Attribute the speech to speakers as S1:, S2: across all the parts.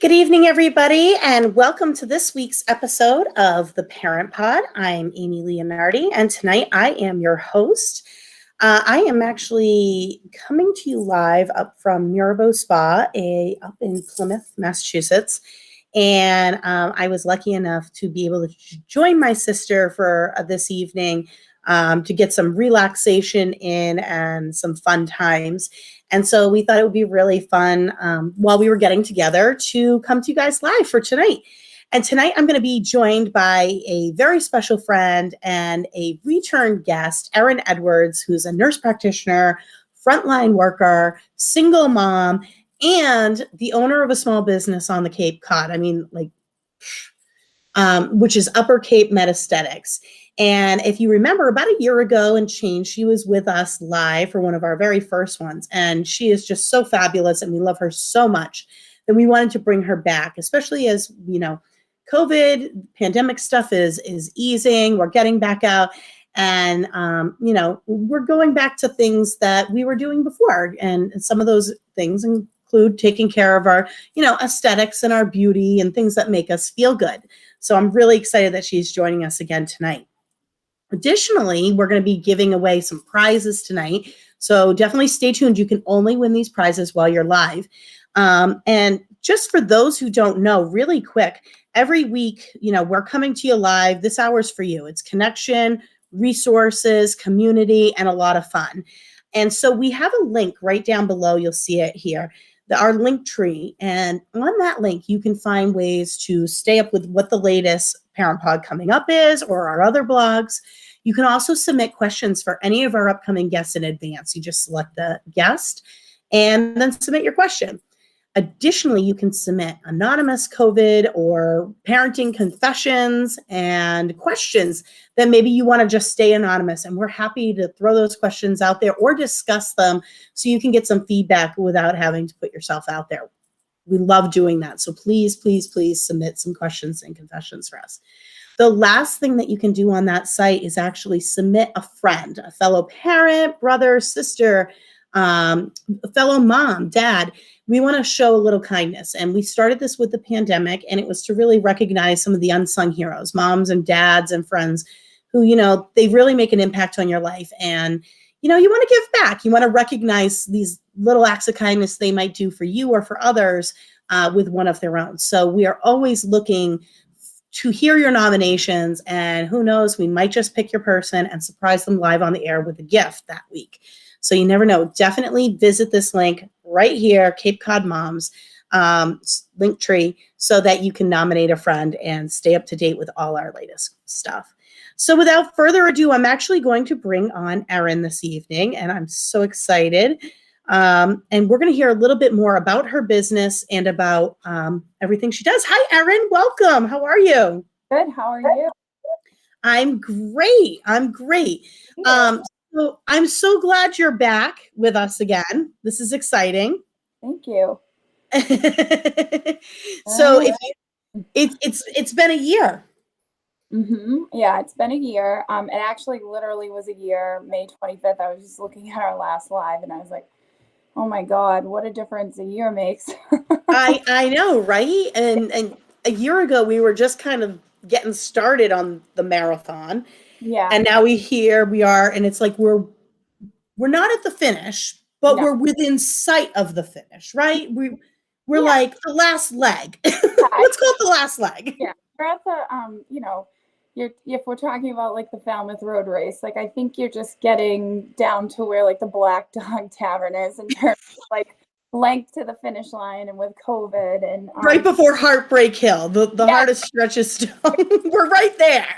S1: Good evening, everybody, and welcome to this week's episode of The Parent Pod. I'm Amy Leonardi, and tonight I am your host. I am actually coming to you live up from Mirabeau Spa, up in Plymouth, Massachusetts. And I was lucky enough to be able to join my sister for this evening to get some relaxation in and some fun times. And so we thought it would be really fun while we were getting together to come to you guys live for tonight. And tonight I'm going to be joined by a very special friend and a return guest, Erin Edwards, who's a nurse practitioner, frontline worker, single mom, and the owner of a small business on the Cape Cod. Which is Upper Cape Med Aesthetics. And if you remember, about a year ago and change, she was with us live for one of our very first ones. And she is just so fabulous, and we love her so much that we wanted to bring her back, especially as, COVID pandemic stuff is easing. We're getting back out. And, we're going back to things that we were doing before. And some of those things include taking care of our, aesthetics and our beauty and things that make us feel good. So I'm really excited that she's joining us again tonight. Additionally, we're going to be giving away some prizes tonight. So definitely stay tuned. You can only win these prizes while you're live. And just for those who don't know, really quick, every week, we're coming to you live. This hour's for you. It's connection, resources, community, and a lot of fun. And so we have a link right down below. You'll see it here. Our link tree. And on that link, you can find ways to stay up with what the latest Parent Pod coming up is or our other blogs. You can also submit questions for any of our upcoming guests in advance. You just select the guest and then submit your question. Additionally, you can submit anonymous COVID or parenting confessions and questions that maybe you want to just stay anonymous. And we're happy to throw those questions out there or discuss them so you can get some feedback without having to put yourself out there. We love doing that. So please, please, please submit some questions and confessions for us. The last thing that you can do on that site is actually submit a friend, a fellow parent, brother, sister, a fellow mom, dad. We want to show a little kindness. And we started this with the pandemic, and it was to really recognize some of the unsung heroes, moms and dads and friends who, they really make an impact on your life. And, you want to give back. You want to recognize these little acts of kindness they might do for you or for others with one of their own. So we are always looking to hear your nominations, and who knows, we might just pick your person and surprise them live on the air with a gift that week. So you never know. Definitely visit this link right here, Cape Cod Moms, link tree, so that you can nominate a friend and stay up to date with all our latest stuff. So without further ado, I'm actually going to bring on Erin this evening, and I'm so excited. And we're going to hear a little bit more about her business and about everything she does. Hi, Erin. Welcome. How are you?
S2: Good. How are you?
S1: I'm great. So I'm so glad you're back with us again. This is exciting.
S2: Thank you.
S1: So it's been a year.
S2: Mm-hmm. Yeah, it's been a year. It actually literally was a year. May 25th. I was just looking at our last live, and I was like, "Oh my God, what a difference a year makes!"
S1: I know, right? And a year ago we were just kind of getting started on the marathon.
S2: Yeah.
S1: And now we are, and it's like we're not at the finish, but we're within sight of the finish, right? We're like the last leg. Let's call it the last leg.
S2: Yeah. We're at the if we're talking about like the Falmouth Road Race, like I think you're just getting down to where like the Black Dog Tavern is in terms of like length to the finish line, and with COVID and
S1: right before Heartbreak Hill, the hardest stretch is still we're right there.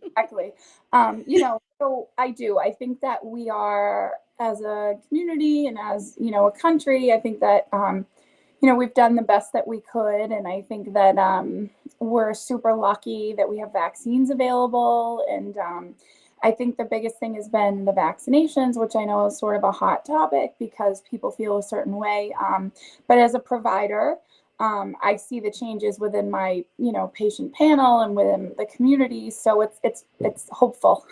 S2: Exactly. So I think that we are, as a community and as, a country, I think that, we've done the best that we could. And I think that we're super lucky that we have vaccines available. And I think the biggest thing has been the vaccinations, which I know is sort of a hot topic because people feel a certain way. But as a provider, I see the changes within my, patient panel and within the community. So it's hopeful.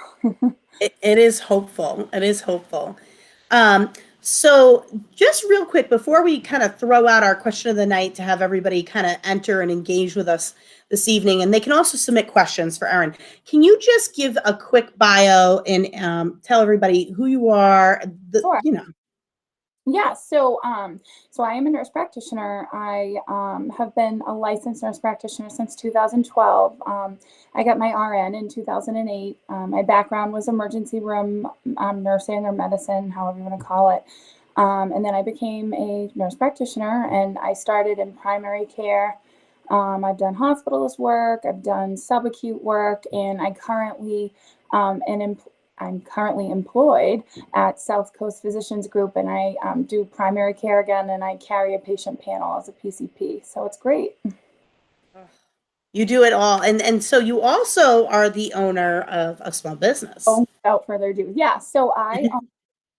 S1: It is hopeful. It is hopeful. So, just real quick before we kind of throw out our question of the night to have everybody kind of enter and engage with us this evening, and they can also submit questions for Erin. Can you just give a quick bio and tell everybody who you are?
S2: Sure.
S1: You know.
S2: Yeah, so I am a nurse practitioner. I have been a licensed nurse practitioner since 2012. I got my RN in 2008. My background was emergency room nursing or medicine, however you want to call it. And then I became a nurse practitioner, and I started in primary care. I've done hospitalist work, I've done subacute work, and I'm currently employed at South Coast Physicians Group, and I do primary care again, and I carry a patient panel as a PCP. So it's great.
S1: You do it all. And so you also are the owner of a small business.
S2: Oh, without further ado, yeah. So I own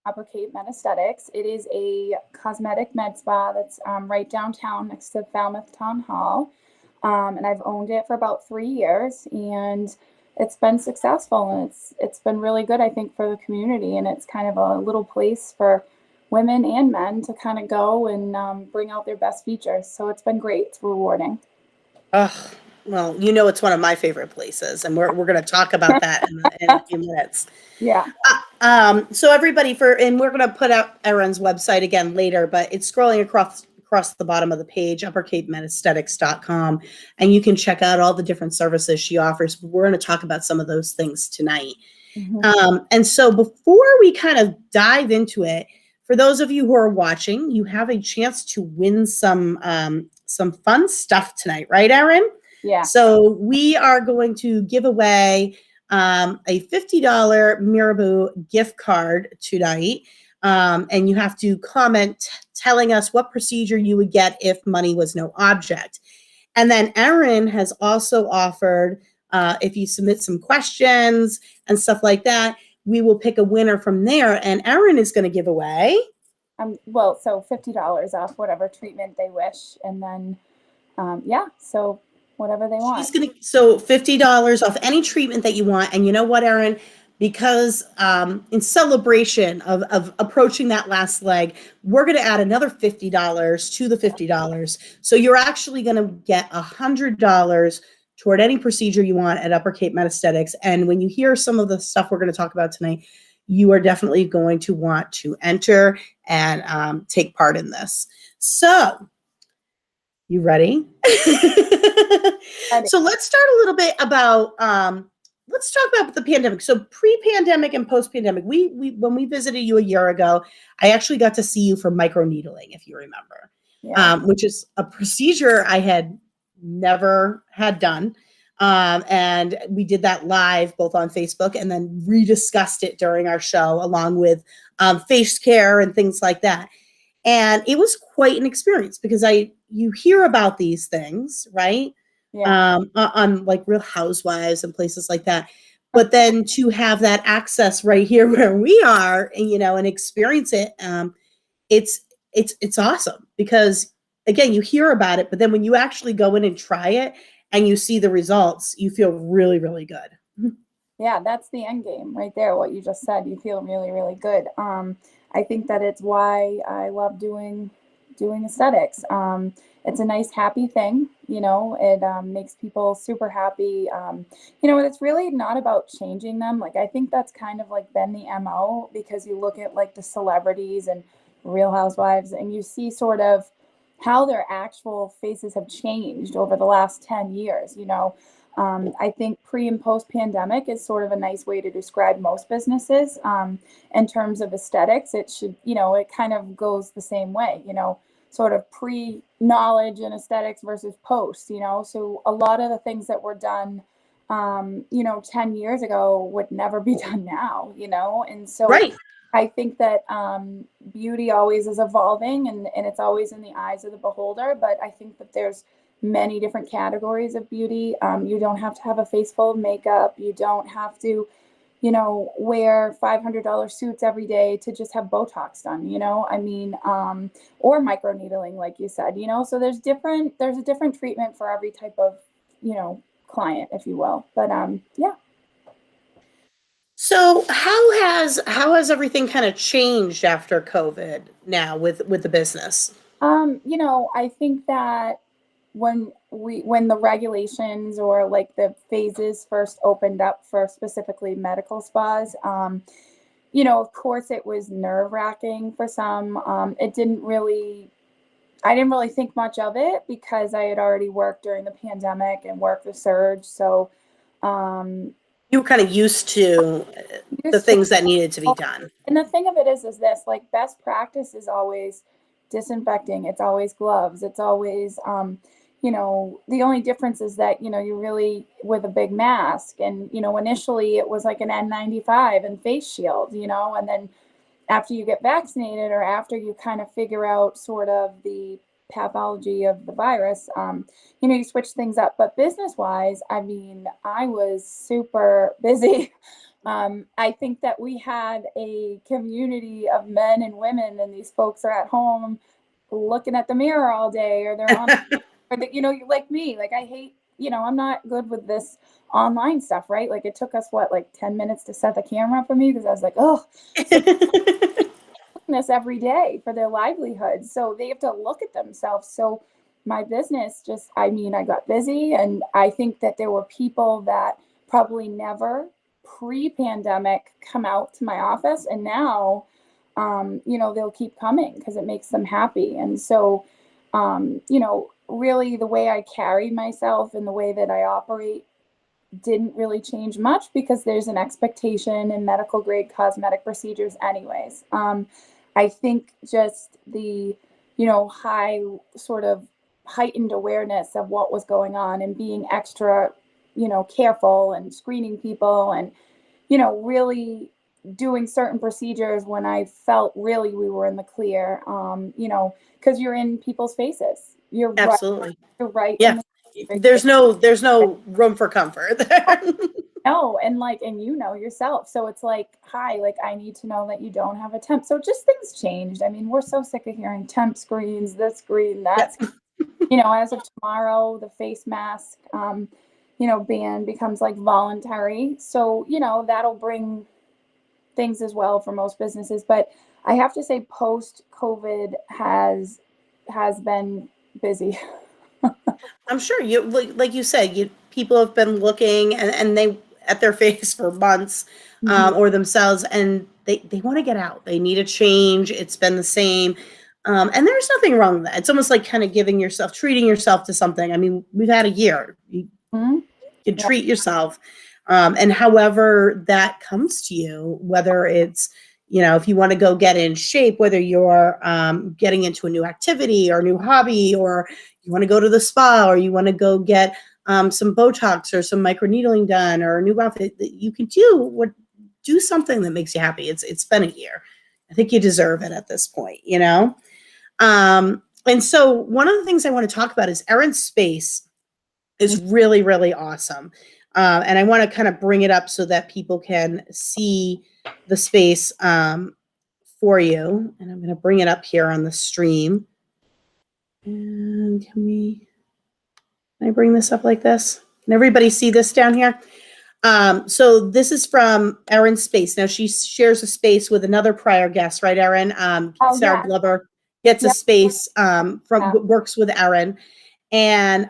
S2: Upper Cape Med Aesthetics. It is a cosmetic med spa that's right downtown next to Falmouth Town Hall. And I've owned it for about 3 years, and it's been successful, and it's been really good, I think, for the community. And it's kind of a little place for women and men to kind of go and bring out their best features. So it's been great. It's rewarding.
S1: Oh, well, you know, it's one of my favorite places, and we're going to talk about that in a few minutes.
S2: Yeah.
S1: So everybody and we're going to put out Erin's website again later, but it's scrolling across the bottom of the page, uppercapemedesthetics.com, and you can check out all the different services she offers. We're going to talk about some of those things tonight. And so before we kind of dive into it, for those of you who are watching, you have a chance to win some fun stuff tonight, right, Erin?
S2: Yeah.
S1: So we are going to give away a $50 Mirabeau gift card tonight. And you have to comment telling us what procedure you would get if money was no object. And then Erin has also offered, if you submit some questions and stuff like that, we will pick a winner from there. And Erin is going to give away.
S2: Well, so $50 off whatever treatment they wish. And then, yeah, so whatever they want.
S1: So $50 off any treatment that you want. And you know what, Erin? Because in celebration of approaching that last leg, we're going to add another $50 to the $50. So you're actually going to get $100 toward any procedure you want at Upper Cape Med Aesthetics. And when you hear some of the stuff we're going to talk about tonight, you are definitely going to want to enter and take part in this. So, you ready? So let's start a little bit about let's talk about the pandemic. So pre-pandemic and post-pandemic, we when we visited you a year ago, I actually got to see you for microneedling, if you remember, which is a procedure I had never had done. And we did that live both on Facebook and then rediscussed it during our show along with face care and things like that. And it was quite an experience because you hear about these things, right?
S2: Yeah.
S1: On like Real Housewives and places like that. But then to have that access right here where we are and, and experience it, it's awesome because again, you hear about it, but then when you actually go in and try it and you see the results, you feel really, really good.
S2: Yeah, that's the end game right there. What you just said, you feel really, really good. I think that it's why I love doing aesthetics. It's a nice, happy thing. It makes people super happy. And it's really not about changing them. Like, I think that's kind of like been the MO, because you look at like the celebrities and Real Housewives and you see sort of how their actual faces have changed over the last 10 years. I think pre and post pandemic is sort of a nice way to describe most businesses. In terms of aesthetics, it should, it kind of goes the same way, sort of pre knowledge and aesthetics versus post, so a lot of the things that were done, 10 years ago would never be done now, and so
S1: Right.
S2: I think that beauty always is evolving, and it's always in the eyes of the beholder. But I think that there's many different categories of beauty. You don't have to have a face full of makeup. You don't have to, wear $500 suits every day to just have Botox done, or microneedling, like you said, so there's a different treatment for every type of, client, if you will. But yeah.
S1: So how has everything kind of changed after COVID now with the business?
S2: I think that when the regulations or like the phases first opened up for specifically medical spas, of course it was nerve-wracking for some. I didn't really think much of it because I had already worked during the pandemic and worked the surge. So, um,
S1: You were kind of used to the
S2: used to.
S1: things that needed to be done.
S2: And the thing of it is this, like, best practice is always disinfecting. It's always gloves. It's always, the only difference is that, you're really with a big mask. And, initially it was like an N95 and face shield, and then after you get vaccinated or after you kind of figure out sort of the pathology of the virus, you switch things up. But business wise, I mean, I was super busy. I think that we had a community of men and women, and these folks are at home looking at the mirror all day, or they're on, or that, like me, like I hate, I'm not good with this online stuff, right? Like it took us like 10 minutes to set the camera up for me because I was like, oh, so this every day for their livelihood. So they have to look at themselves. So my business I mean, I got busy, and I think that there were people that probably never pre-pandemic come out to my office, and now, they'll keep coming because it makes them happy. And so, really the way I carry myself and the way that I operate didn't really change much because there's an expectation in medical grade cosmetic procedures anyways. I think just the, high sort of heightened awareness of what was going on and being extra, careful and screening people and, really doing certain procedures when I felt really we were in the clear, because you're in people's faces.
S1: Absolutely.
S2: You're right in
S1: Yeah.
S2: the
S1: There's no room for comfort there.
S2: no, and yourself. So it's like, hi, like I need to know that you don't have a temp. So just things changed. I mean, we're so sick of hearing temp screens, this screen, that
S1: Yep.
S2: as of tomorrow, the face mask, ban becomes like voluntary. So, that'll bring things as well for most businesses. But I have to say, post COVID has been busy.
S1: I'm sure you like you said, people have been looking and they at their face for months,
S2: Mhm.
S1: or themselves, and they want to get out. They need a change. It's been the same. And there's nothing wrong with that. It's almost like kind of treating yourself to something. I mean, we've had a year. You
S2: Mhm.
S1: can
S2: Yeah.
S1: treat yourself. And however that comes to you, whether it's, if you want to go get in shape, whether you're getting into a new activity or a new hobby, or you want to go to the spa, or you want to go get some Botox or some microneedling done, or a new outfit, that you can do something that makes you happy. It's been a year. I think you deserve it at this point. And so one of the things I want to talk about is Erin's space is really, really awesome. And I want to kind of bring it up so that people can see the space for you. And I'm going to bring it up here on the stream. And can I bring this up like this? Can everybody see this down here? So this is from Erin's space. Now she shares a space with another prior guest, right, Erin?
S2: Oh
S1: Sarah
S2: yeah.
S1: Glover gets a
S2: Yeah.
S1: space
S2: Yeah.
S1: works with Erin. And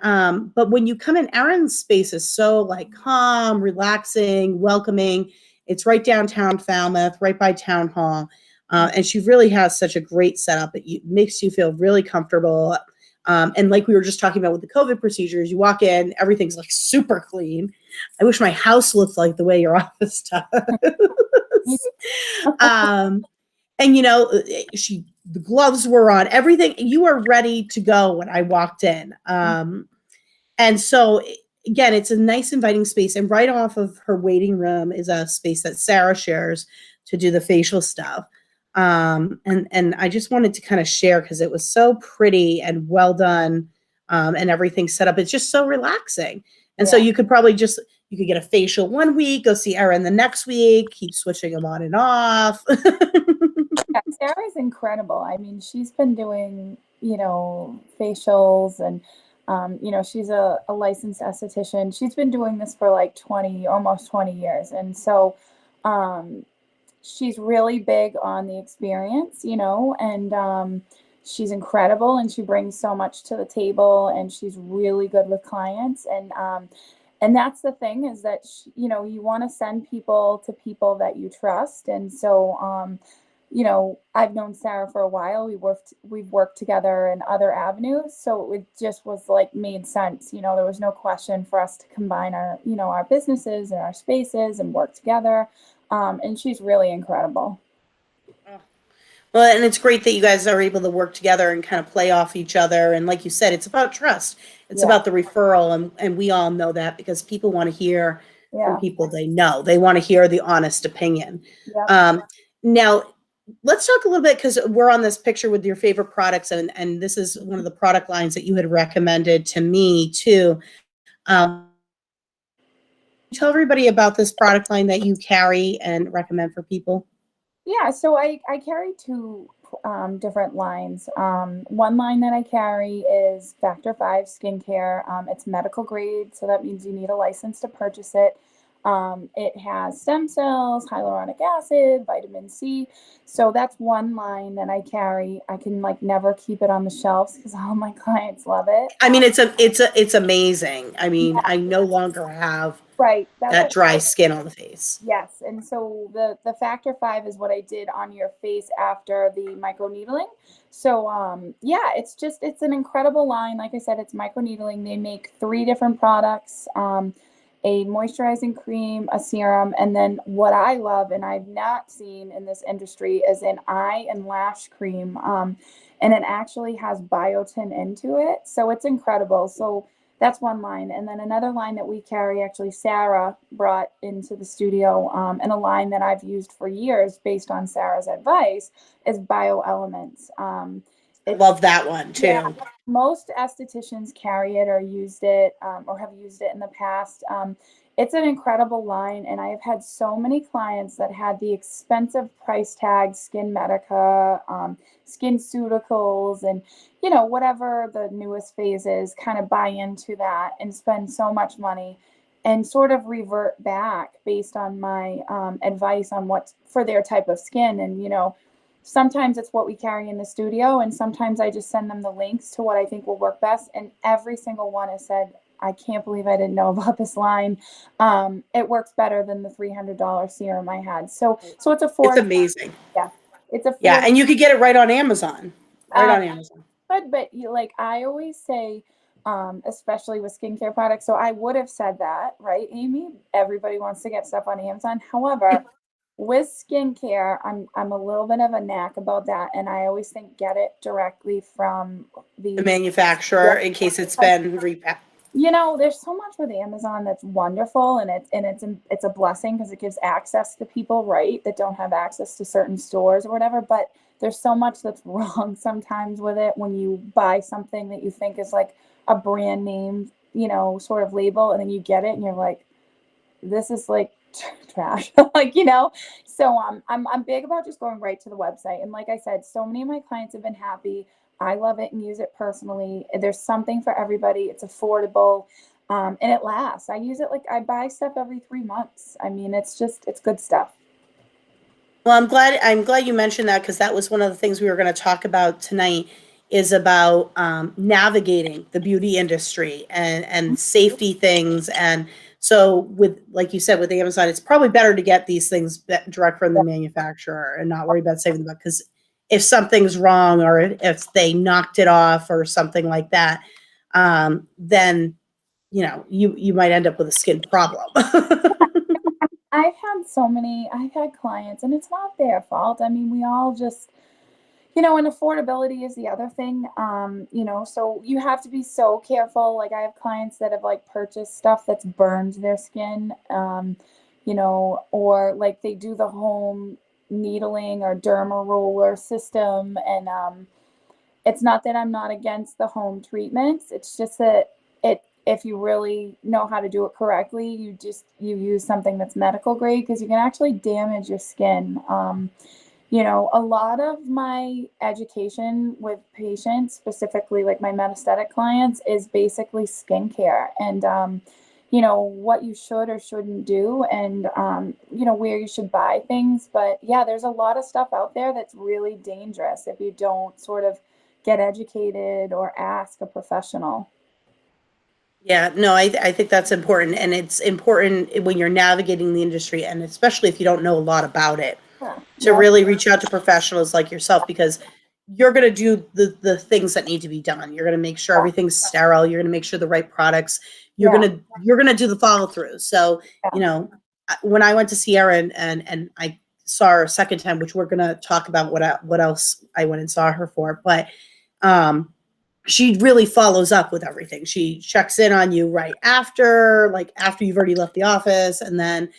S1: but when you come in, Erin's space is so like calm, relaxing, welcoming. It's right downtown Falmouth, right by town hall. And she really has such a great setup. It makes you feel really comfortable. And like we were just talking about with the COVID procedures, you walk in, everything's like super clean. I wish my house looked like the way your office does. um, and the gloves were on, everything. You were ready to go when I walked in. And so again, it's a nice inviting space. And right off of her waiting room is a space that Sarah shares to do the facial stuff. And I just wanted to kind of share because it was so pretty and well done, and everything set up. It's just so relaxing. And so
S2: Yeah.
S1: you could get a facial one week, go see Erin the next week, keep switching them on and off.
S2: Yeah, Sarah's incredible. I mean, she's been doing, facials and, she's a licensed esthetician. She's been doing this for like almost 20 years. And so, She's really big on the experience, and she's incredible and she brings so much to the table and she's really good with clients. And that's the thing is that, you want to send people to people that you trust. And so, I've known Sarah for a while. We've worked together in other avenues. So it just was like made sense. There was no question for us to combine our businesses and our spaces and work together. And she's really incredible.
S1: Well, and it's great that you guys are able to work together and kind of play off each other. And like you said, it's about trust. It's
S2: Yeah.
S1: about the referral. And we all know that because people want to hear from
S2: Yeah.
S1: people they know. They want to hear the honest opinion.
S2: Yep.
S1: Now, let's talk a little bit because we're on this picture with your favorite products. And this is one of the product lines that you had recommended to me too. Tell everybody about this product line that you carry and recommend for people.
S2: Yeah, so I carry two different lines. One line that I carry is Factor 5 skincare. It's medical grade, so that means you need a license to purchase it. It has stem cells, hyaluronic acid, vitamin C. So that's one line that I carry. I can like never keep it on the shelves because all my clients love it.
S1: I mean, it's amazing. I mean, I no longer have
S2: Right. That's
S1: that
S2: what
S1: dry skin on the face.
S2: Yes, and so the Factor 5 is what I did on your face after the microneedling. So yeah, it's an incredible line. Like I said, it's microneedling. They make 3 different products, a moisturizing cream, a serum, and then what I love and I've not seen in this industry is an eye and lash cream. And it actually has biotin into it. So it's incredible. So that's one line. And then another line that we carry, actually, Sarah brought into the studio, and a line that I've used for years based on Sarah's advice is BioElements.
S1: Love that one too.
S2: Yeah, most estheticians carry it or used it or have used it in the past. It's an incredible line, and I've had so many clients that had the expensive price tag Skin Medica, Skin Cuticles, and whatever the newest phase is, kind of buy into that and spend so much money and sort of revert back based on my advice on what for their type of skin. And sometimes it's what we carry in the studio, and sometimes I just send them the links to what I think will work best. And every single one has said, I can't believe I didn't know about this line. It works better than the $300 serum I had. So it's affordable.
S1: It's amazing.
S2: Yeah, it's affordable.
S1: Yeah, and you could get it right on Amazon. Right on Amazon.
S2: But like I always say, especially with skincare products. So I would have said that, right, Amy? Everybody wants to get stuff on Amazon. However, with skincare, I'm a little bit of a knack about that, and I always think get it directly from
S1: The manufacturer in case it's been repacked.
S2: There's so much with Amazon that's wonderful, and it's a blessing because it gives access to people, right, that don't have access to certain stores or whatever. But there's so much that's wrong sometimes with it when you buy something that you think is like a brand name, sort of label, and then you get it and you're like, this is like trash. Like, so I'm big about just going right to the website. And like I said, so many of my clients have been happy. I love it and use it personally. There's something for everybody. It's affordable. And it lasts. I use it like I buy stuff every 3 months. I mean, it's good stuff.
S1: Well, I'm glad you mentioned that because that was one of the things we were going to talk about tonight is about navigating the beauty industry and safety things. And so with, like you said, with Amazon, it's probably better to get these things direct from the manufacturer and not worry about saving them, because if something's wrong or if they knocked it off or something like that, then you might end up with a skin problem.
S2: I've had clients, and it's not their fault. I mean, we all just, and affordability is the other thing. So you have to be so careful. Like I have clients that have like purchased stuff that's burned their skin, or like they do the home needling or derma roller system. And it's not that I'm not against the home treatments. It's just that if you really know how to do it correctly, you use something that's medical grade, because you can actually damage your skin. A lot of my education with patients, specifically like my metastatic clients, is basically skincare. And, you know, what you should or shouldn't do, and you know, where you should buy things. But yeah, there's a lot of stuff out there that's really dangerous if you don't sort of get educated or ask a professional.
S1: Yeah, no, I think that's important, and it's important when you're navigating the industry, and especially if you don't know a lot about it,
S2: Yeah.
S1: to
S2: Yeah.
S1: really reach out to professionals like yourself, because you're going to do the things that need to be done. You're going to make sure everything's sterile. You're going to make sure the right products.
S2: Yeah.
S1: You're going to do the follow through. So,
S2: Yeah.
S1: you know, when I went to see Erin and I saw her a second time, which we're going to talk about what else I went and saw her for, but she really follows up with everything. She checks in on you right after, like after you've already left the office, and then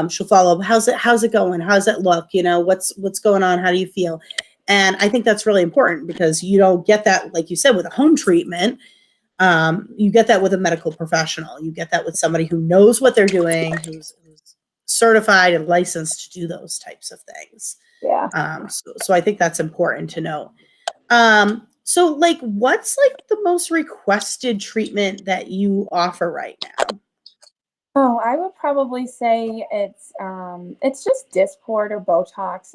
S1: she'll follow up. How's it going? How's it look? You know, what's going on? How do you feel? And I think that's really important, because you don't get that, like you said, with a home treatment. You get that with a medical professional. You get that with somebody who knows what they're doing, who's certified and licensed to do those types of things.
S2: Yeah.
S1: So I think that's important to know. So like, what's like the most requested treatment that you offer right now?
S2: Oh, I would probably say it's just Dysport or Botox.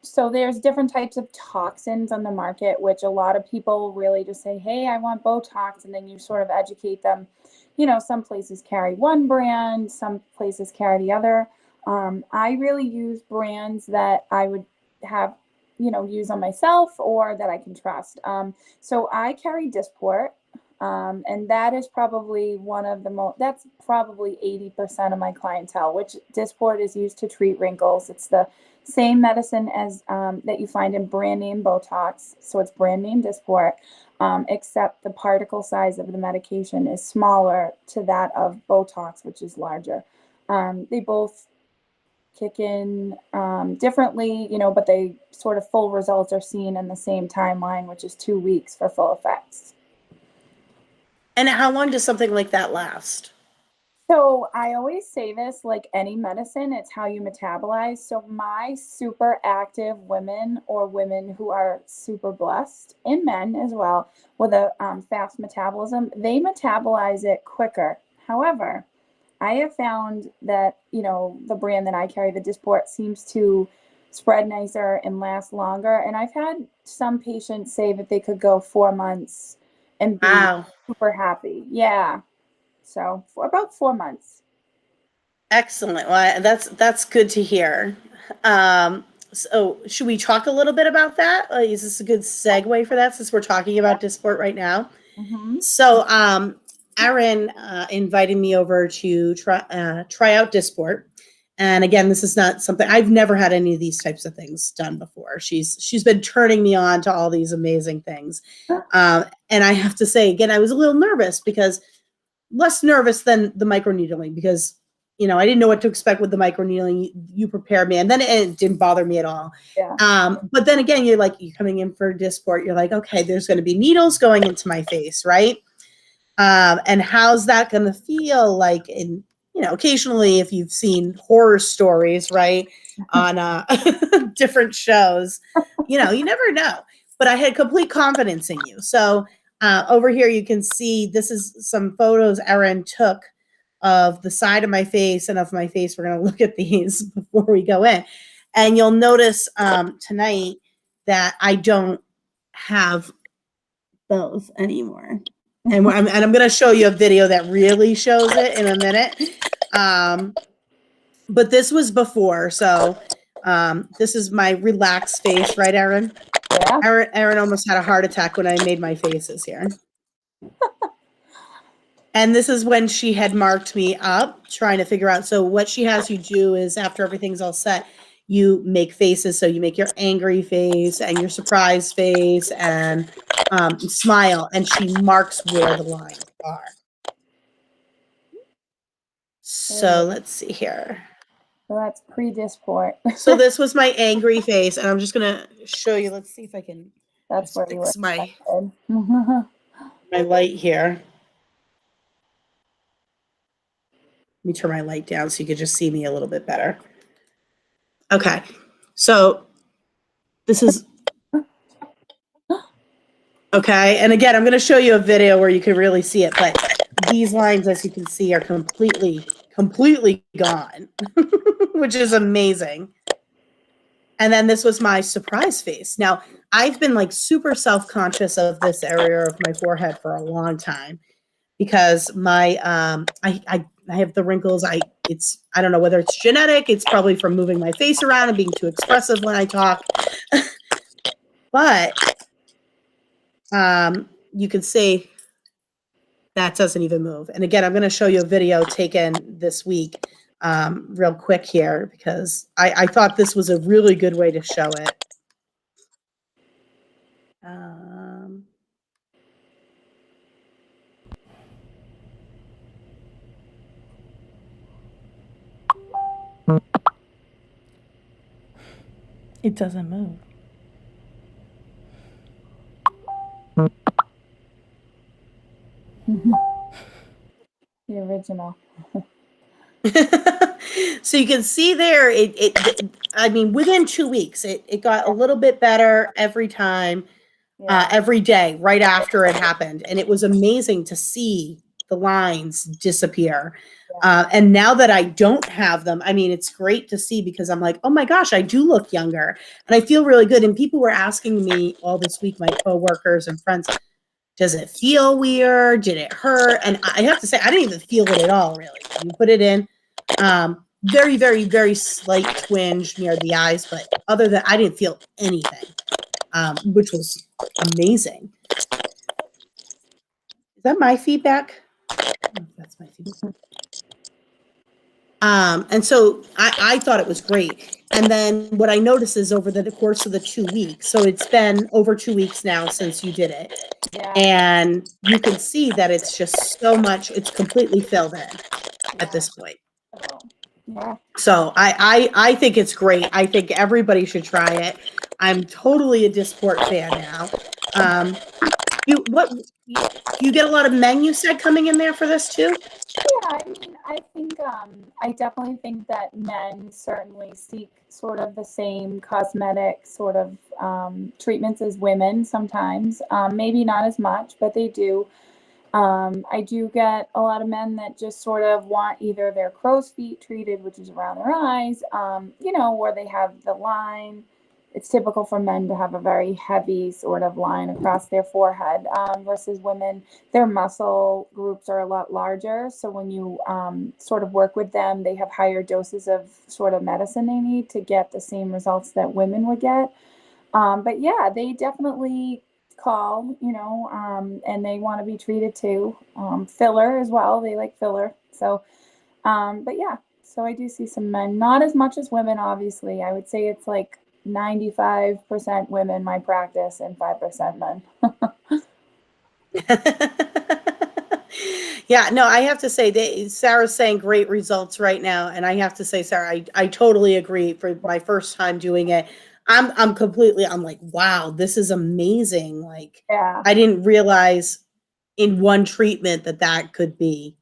S2: So there's different types of toxins on the market, which a lot of people really just say, "Hey, I want Botox," and then you sort of educate them. You know, some places carry one brand, some places carry the other. I really use brands that I would have, you know, use on myself or that I can trust. So I carry Dysport. And that is probably one of the most, that's probably 80% of my clientele, which Dysport is used to treat wrinkles. It's the same medicine as that you find in brand name Botox. So it's brand name Dysport, except the particle size of the medication is smaller to that of Botox, which is larger. They both kick in differently, you know, but they sort of full results are seen in the same timeline, which is 2 weeks for full effects.
S1: And how long does something like that last?
S2: So I always say this, like any medicine, it's how you metabolize. So my super active women or women who are super blessed, and men as well, with a fast metabolism, they metabolize it quicker. However, I have found that, you know, the brand that I carry, the Dysport, seems to spread nicer and last longer. And I've had some patients say that they could go 4 months and be
S1: Wow.
S2: super happy. Yeah. So for about 4 months.
S1: Excellent. Well, that's good to hear. So should we talk a little bit about that? Is this a good segue for that, since we're talking
S2: Yeah.
S1: about Dysport right now?
S2: Mm-hmm.
S1: So, Erin invited me over to try out Dysport. And again, this is not something I've never had any of these types of things done before. She's been turning me on to all these amazing things. And I have to say, again, I was a little nervous, because less nervous than the microneedling, because you know, I didn't know what to expect with the microneedling. You prepared me, and then it didn't bother me at all.
S2: Yeah.
S1: But then again, you're coming in for Dysport. You're like, okay, there's going to be needles going into my face, right? And how's that going to feel like in, you know, occasionally if you've seen horror stories, right, on different shows, you know, you never know. But I had complete confidence in you. So over here, you can see this is some photos Erin took of the side of my face and of my face. We're going to look at these before we go in. And you'll notice tonight that I don't have those anymore. And I'm going to show you a video that really shows it in a minute. But this was before. So this is my relaxed face, right, Erin?
S2: Yeah.
S1: Erin almost had a heart attack when I made my faces here. And this is when she had marked me up, trying to figure out. So what she has you do is, after everything's all set, you make faces. So you make your angry face and your surprised face and smile, and she marks where the lines are. So let's see here.
S2: So that's pre-Dysport.
S1: So this was my angry face, and I'm just gonna show you. Let's see if I can
S2: That's
S1: just
S2: where you were.
S1: fix my light here. Let me turn my light down so you can just see me a little bit better. Okay, so this is okay. And again, I'm going to show you a video where you can really see it. But these lines, as you can see, are completely gone, which is amazing. And then this was my surprise face. Now, I've been like super self-conscious of this area of my forehead for a long time because my I have the wrinkles. I don't know whether it's genetic, it's probably from moving my face around and being too expressive when I talk. But you can see that doesn't even move. And again, I'm going to show you a video taken this week real quick here because I thought this was a really good way to show it. It doesn't move.
S2: The original.
S1: So you can see there, I mean, within 2 weeks, it got a little bit better every time, every day, right after it happened. And it was amazing to see the lines disappear. And now that I don't have them, I mean, it's great to see because I'm like, oh my gosh, I do look younger and I feel really good. And people were asking me all this week, my coworkers and friends, does it feel weird? Did it hurt? And I have to say, I didn't even feel it at all, really. You put it in, very, very, very slight twinge near the eyes, but other than I didn't feel anything, which was amazing. Is that my feedback? Oh, that's my feedback. And so I thought it was great. And then what I noticed is over the course of the 2 weeks, so it's been over 2 weeks now since you did it.
S2: Yeah.
S1: And you can see that it's just so much, it's completely filled in at this point.
S2: Yeah.
S1: So I think it's great. I think everybody should try it. I'm totally a Disport fan now. You get a lot of men, you said, coming in there for this too?
S2: Yeah, I mean, I think I definitely think that men certainly seek sort of the same cosmetic sort of treatments as women sometimes. Maybe not as much, but they do. I do get a lot of men that just sort of want either their crow's feet treated, which is around their eyes, or they have the line. It's typical for men to have a very heavy sort of line across their forehead versus women. Their muscle groups are a lot larger. So when you sort of work with them, they have higher doses of sort of medicine they need to get the same results that women would get. But yeah, they definitely call, and they want to be treated too. Filler as well. They like filler. So, but yeah, so I do see some men, not as much as women, obviously. I would say it's like 95% women, my practice, and 5% men.
S1: Yeah, no, I have to say, Sarah's saying great results right now. And I have to say, Sarah, I totally agree. For my first time doing it, I'm like, wow, this is amazing. Like,
S2: Yeah.
S1: I didn't realize in one treatment that could be,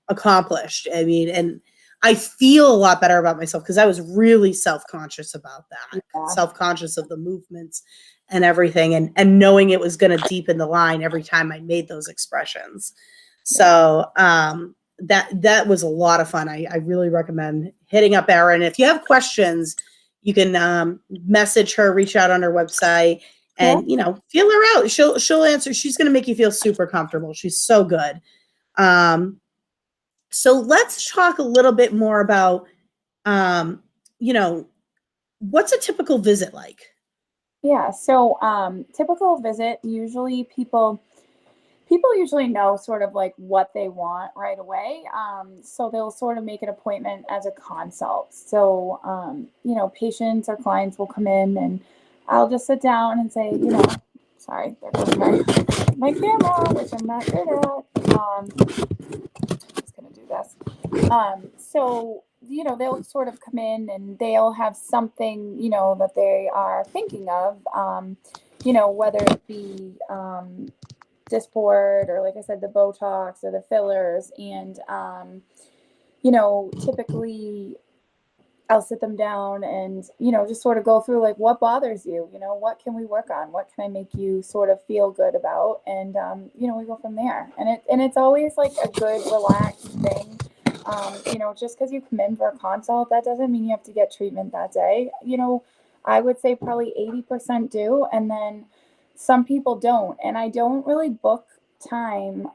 S1: accomplished. I mean, and I feel a lot better about myself because I was really self-conscious about that, self-conscious of the movements and everything, and knowing it was going to deepen the line every time I made those expressions. So that was a lot of fun. I really recommend hitting up Erin. If you have questions, you can message her, reach out on her website, and feel her out. She'll answer. She's going to make you feel super comfortable. She's so good. So let's talk a little bit more about, what's a typical visit like?
S2: Yeah. So typical visit, usually people usually know sort of like what they want right away. So they'll sort of make an appointment as a consult. So, patients or clients will come in and I'll just sit down and say, sorry, there goes my camera, which I'm not good at. Just going to do this. So, they'll sort of come in and they'll have something, that they are thinking of, whether it be, Dysport or, like I said, the Botox or the fillers. And, typically I'll sit them down and, just sort of go through like, what bothers you? What can we work on? What can I make you sort of feel good about? And, we go from there. And it's always like a good, relaxed thing. Just because you come in for a consult, that doesn't mean you have to get treatment that day. I would say probably 80% do. And then some people don't. And I don't really book time,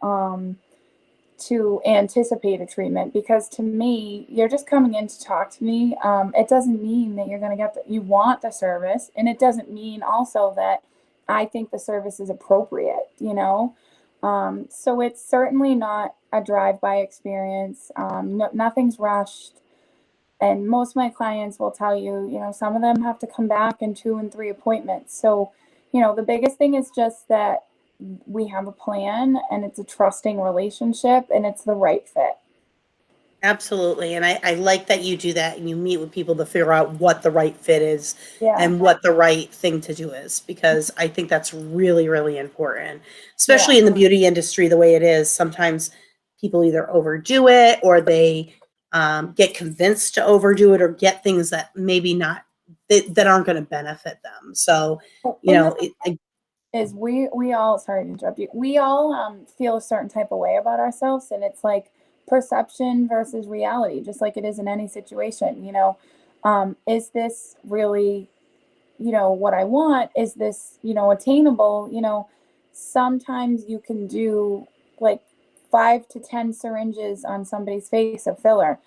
S2: to anticipate a treatment, because to me, you're just coming in to talk to me. It doesn't mean that you're going to you want the service. And it doesn't mean also that I think the service is appropriate, so it's certainly not a drive-by experience. Nothing's rushed. And most of my clients will tell you, some of them have to come back in 2 and 3 appointments. So, the biggest thing is just that we have a plan, and it's a trusting relationship, and it's the right fit.
S1: Absolutely. And I like that you do that and you meet with people to figure out what the right fit is
S2: Yeah.
S1: and what the right thing to do is, because I think that's really, really important, especially in the beauty industry, the way it is. Sometimes people either overdo it, or they get convinced to overdo it, or get things that maybe not, that aren't going to benefit them. So,
S2: is we all, sorry to interrupt you, we all feel a certain type of way about ourselves, and it's like perception versus reality, just like it is in any situation. Is this really what I want? Is this attainable? Sometimes you can do like 5 to 10 syringes on somebody's face of filler.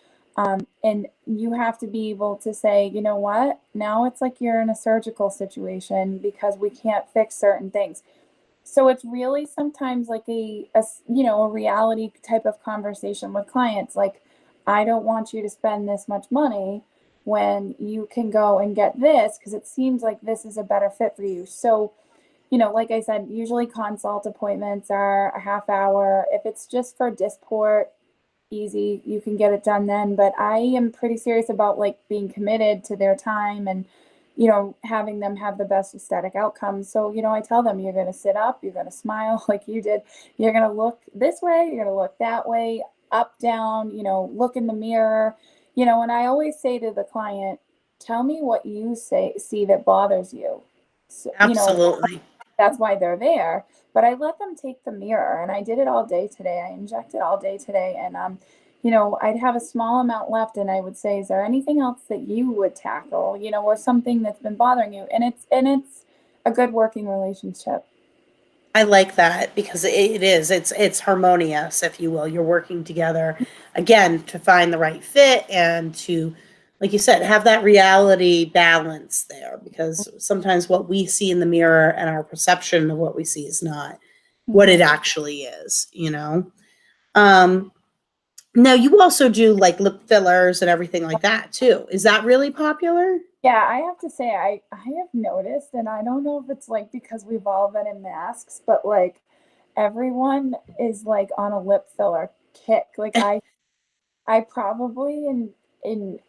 S2: And you have to be able to say, you know what, now it's like you're in a surgical situation because we can't fix certain things. So it's really sometimes like a reality type of conversation with clients. Like, I don't want you to spend this much money when you can go and get this, because it seems like this is a better fit for you. So, like I said, usually consult appointments are a half hour. If it's just for Dysport, easy, you can get it done then. But I am pretty serious about like being committed to their time, and having them have the best aesthetic outcomes. So I tell them, you're going to sit up, you're going to smile like you did, you're going to look this way, you're going to look that way, up, down, look in the mirror, and I always say to the client, tell me what you see that bothers you. So,
S1: absolutely.
S2: that's why they're there. But I let them take the mirror, and I did it all day today. I injected all day today, and I'd have a small amount left, and I would say, is there anything else that you would tackle, or something that's been bothering you? And it's a good working relationship.
S1: I like that, because it's harmonious, if you will. You're working together again to find the right fit, and to, like you said, have that reality balance there, because sometimes what we see in the mirror and our perception of what we see is not what it actually is. Now you also do like lip fillers and everything like that too. Is that really popular?
S2: Yeah, I have to say, I have noticed, and I don't know if it's like because we've all been in masks, but like everyone is like on a lip filler kick. Like I probably in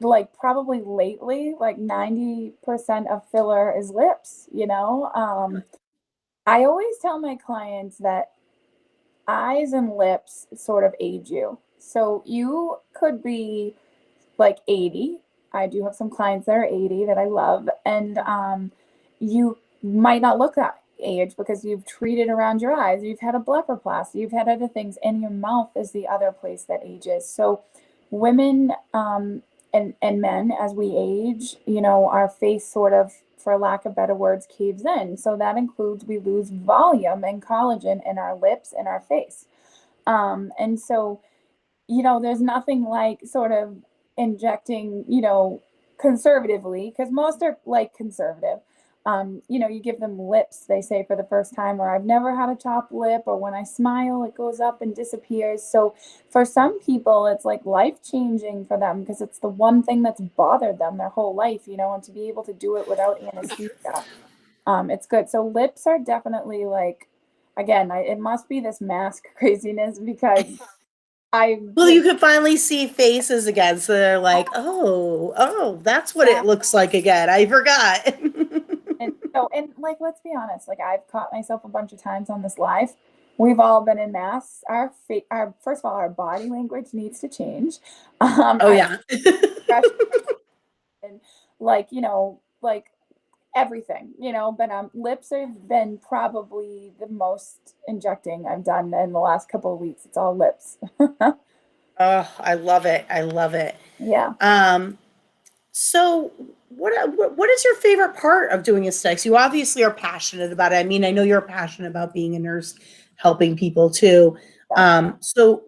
S2: like probably lately, like 90% of filler is lips. I always tell my clients that eyes and lips sort of age you. So you could be like 80. I do have some clients that are 80 that I love. And you might not look that age because you've treated around your eyes, you've had a blepharoplasty, you've had other things, and your mouth is the other place that ages. So women and men, as we age, our face sort of, for lack of better words, caves in. So that includes, we lose volume and collagen in our lips and our face. And so, there's nothing like sort of injecting, conservatively, because most are like conservative. You give them lips, they say, for the first time, or I've never had a top lip, or when I smile, it goes up and disappears. So for some people, it's like life changing for them, because it's the one thing that's bothered them their whole life, and to be able to do it without anesthesia, it's good. So lips are definitely like, again, it must be this mask craziness, because
S1: Well, you can finally see faces again, so they're like, oh, that's what it looks like again. I forgot.
S2: and like, let's be honest, like I've caught myself a bunch of times on this live. We've all been in masks. Our first of all, our body language needs to change.
S1: Oh yeah.
S2: expression and like, like everything, but lips have been probably the most injecting I've done in the last couple of weeks. It's all lips.
S1: Oh, I love it. I love it.
S2: Yeah.
S1: Um, so what is your favorite part of doing aesthetics? You obviously are passionate about it. I mean, I know you're passionate about being a nurse, helping people too.
S2: Yeah.
S1: So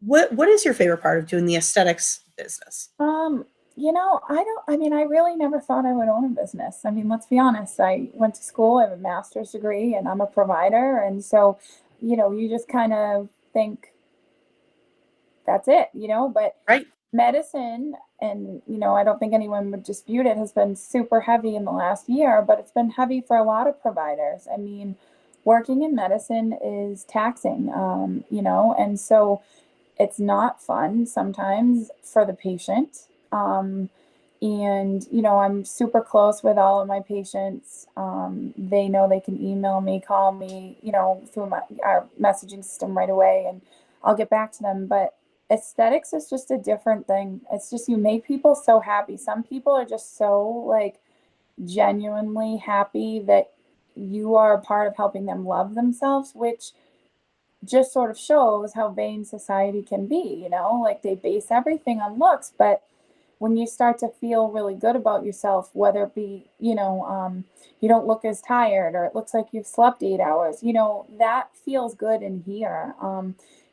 S1: what is your favorite part of doing the aesthetics business?
S2: Um, I mean, I really never thought I would own a business. I mean, let's be honest. I went to school, I have a master's degree, and I'm a provider. And so, you just kind of think that's it, but
S1: Right?
S2: medicine, and, I don't think anyone would dispute it, has been super heavy in the last year, but it's been heavy for a lot of providers. I mean, working in medicine is taxing, and so it's not fun sometimes for the patient. And, I'm super close with all of my patients. They know they can email me, call me, through our messaging system right away, and I'll get back to them. But aesthetics is just a different thing. It's just you make people so happy. Some people are just so like genuinely happy that you are a part of helping them love themselves, which just sort of shows how vain society can be, like they base everything on looks. But when you start to feel really good about yourself, whether it be, you don't look as tired, or it looks like you've slept 8 hours, that feels good in here.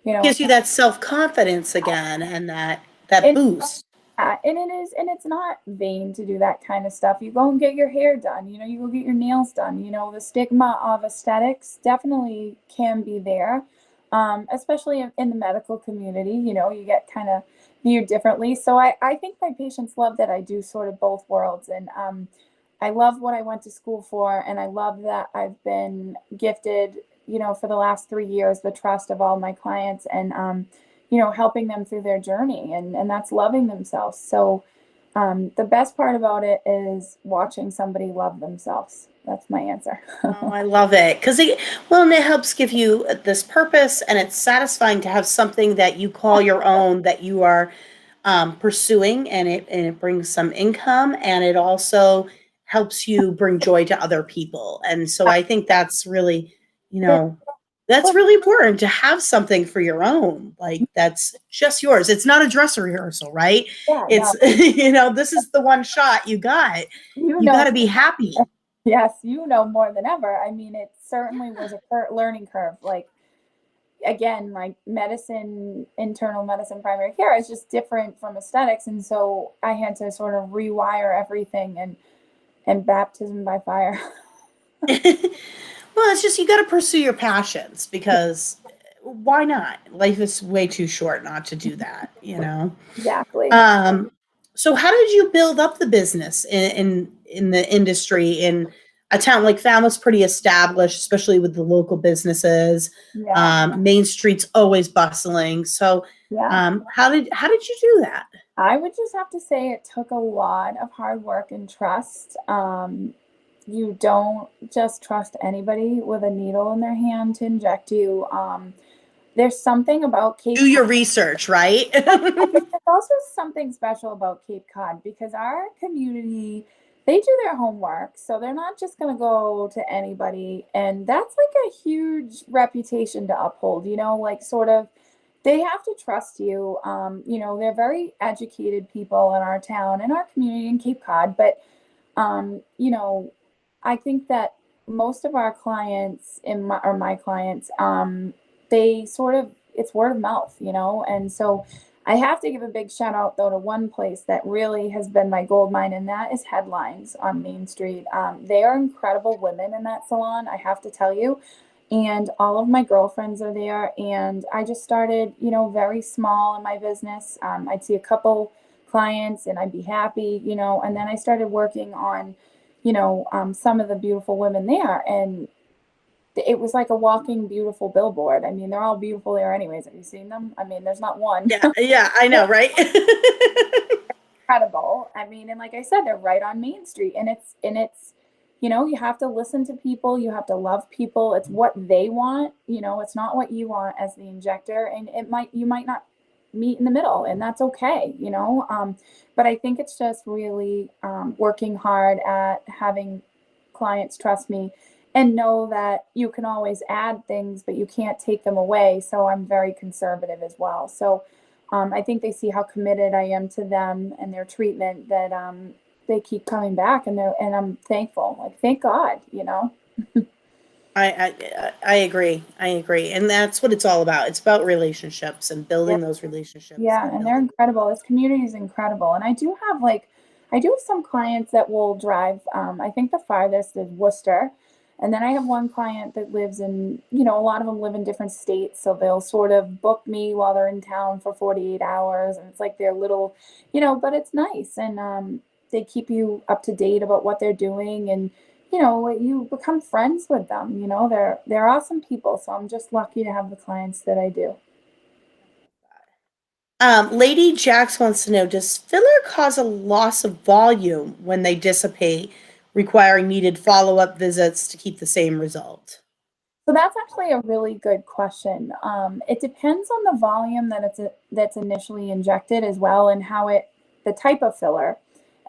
S2: You know,
S1: Gives you that self-confidence again and that
S2: and
S1: boost.
S2: and it is, and it's not vain to do that kind of stuff. You go and get your hair done, you go get your nails done. The stigma of aesthetics definitely can be there, especially in the medical community. You get kind of viewed differently. So I think my patients love that I do sort of both worlds. And I love what I went to school for, and I love that I've been gifted, for the last 3 years, the trust of all my clients, and helping them through their journey, and that's loving themselves. So the best part about it is watching somebody love themselves. That's my answer.
S1: Oh, I love it because well, and it helps give you this purpose, and it's satisfying to have something that you call your own that you are pursuing, and it brings some income, and it also helps you bring joy to other people. And so I think that's really, you
S2: It-
S1: know, that's really important to have something for your own, like that's just yours. It's not a dress rehearsal, right?
S2: yeah, no,
S1: It's this is the one shot you got.
S2: you
S1: You got
S2: know,
S1: to be happy.
S2: yes, more than ever. I mean, it certainly was a learning curve. Like, again, like medicine, internal medicine, primary care is just different from aesthetics. And so I had to sort of rewire everything, and baptism by fire.
S1: Well, it's just you got to pursue your passions because why not? Life is way too short not to do that.
S2: Exactly.
S1: Um, so how did you build up the business in the industry in a town like Falmouth's pretty established, especially with the local businesses.
S2: Yeah.
S1: Main Street's always bustling. So
S2: Yeah.
S1: how did you do that?
S2: I would just have to say it took a lot of hard work and trust. You don't just trust anybody with a needle in their hand to inject you. There's something about Cape
S1: Do
S2: Cod.
S1: your research, right?
S2: There's also something special about Cape Cod because our community, they do their homework. So they're not just going to go to anybody. And that's like a huge reputation to uphold, like sort of they have to trust you. They're very educated people in our town, in our community in Cape Cod. But, I think that most of our clients or my clients, they sort of, it's word of mouth, and so I have to give a big shout out though to one place that really has been my gold mine, and that is Headlines on Main Street. They are incredible women in that salon, I have to tell you. And all of my girlfriends are there. And I just started, very small in my business. I'd see a couple clients and I'd be happy, and then I started working on, some of the beautiful women there. And it was like a walking beautiful billboard. I mean, they're all beautiful there anyways. Have you seen them? I mean, there's not one.
S1: Yeah, yeah, I know, right?
S2: Incredible. I mean, and like I said, they're right on Main Street, and it's you have to listen to people, you have to love people. It's what they want, it's not what you want as the injector, and you might not meet in the middle, and that's okay, but I think it's just really working hard at having clients trust me and know that you can always add things, but you can't take them away. So I'm very conservative as well. So I think they see how committed I am to them and their treatment, that they keep coming back, and I'm thankful. Like, thank God.
S1: I agree. I agree. And that's what it's all about. It's about relationships and
S2: Yeah.
S1: building those relationships
S2: Yeah,
S1: and
S2: and they're
S1: building.
S2: incredible. This community is incredible. And I do have some clients that will drive. I think the farthest is Worcester. And then I have one client that lives in, a lot of them live in different states. So they'll sort of book me while they're in town for 48 hours. And it's like their little, but it's nice. And they keep you up to date about what they're doing. And, you become friends with them. They're awesome people. So I'm just lucky to have the clients that I do.
S1: Lady Jax wants to know, does filler cause a loss of volume when they dissipate, requiring needed follow-up visits to keep the same result?
S2: So that's actually a really good question. It depends on the volume that's initially injected as well, and the type of filler,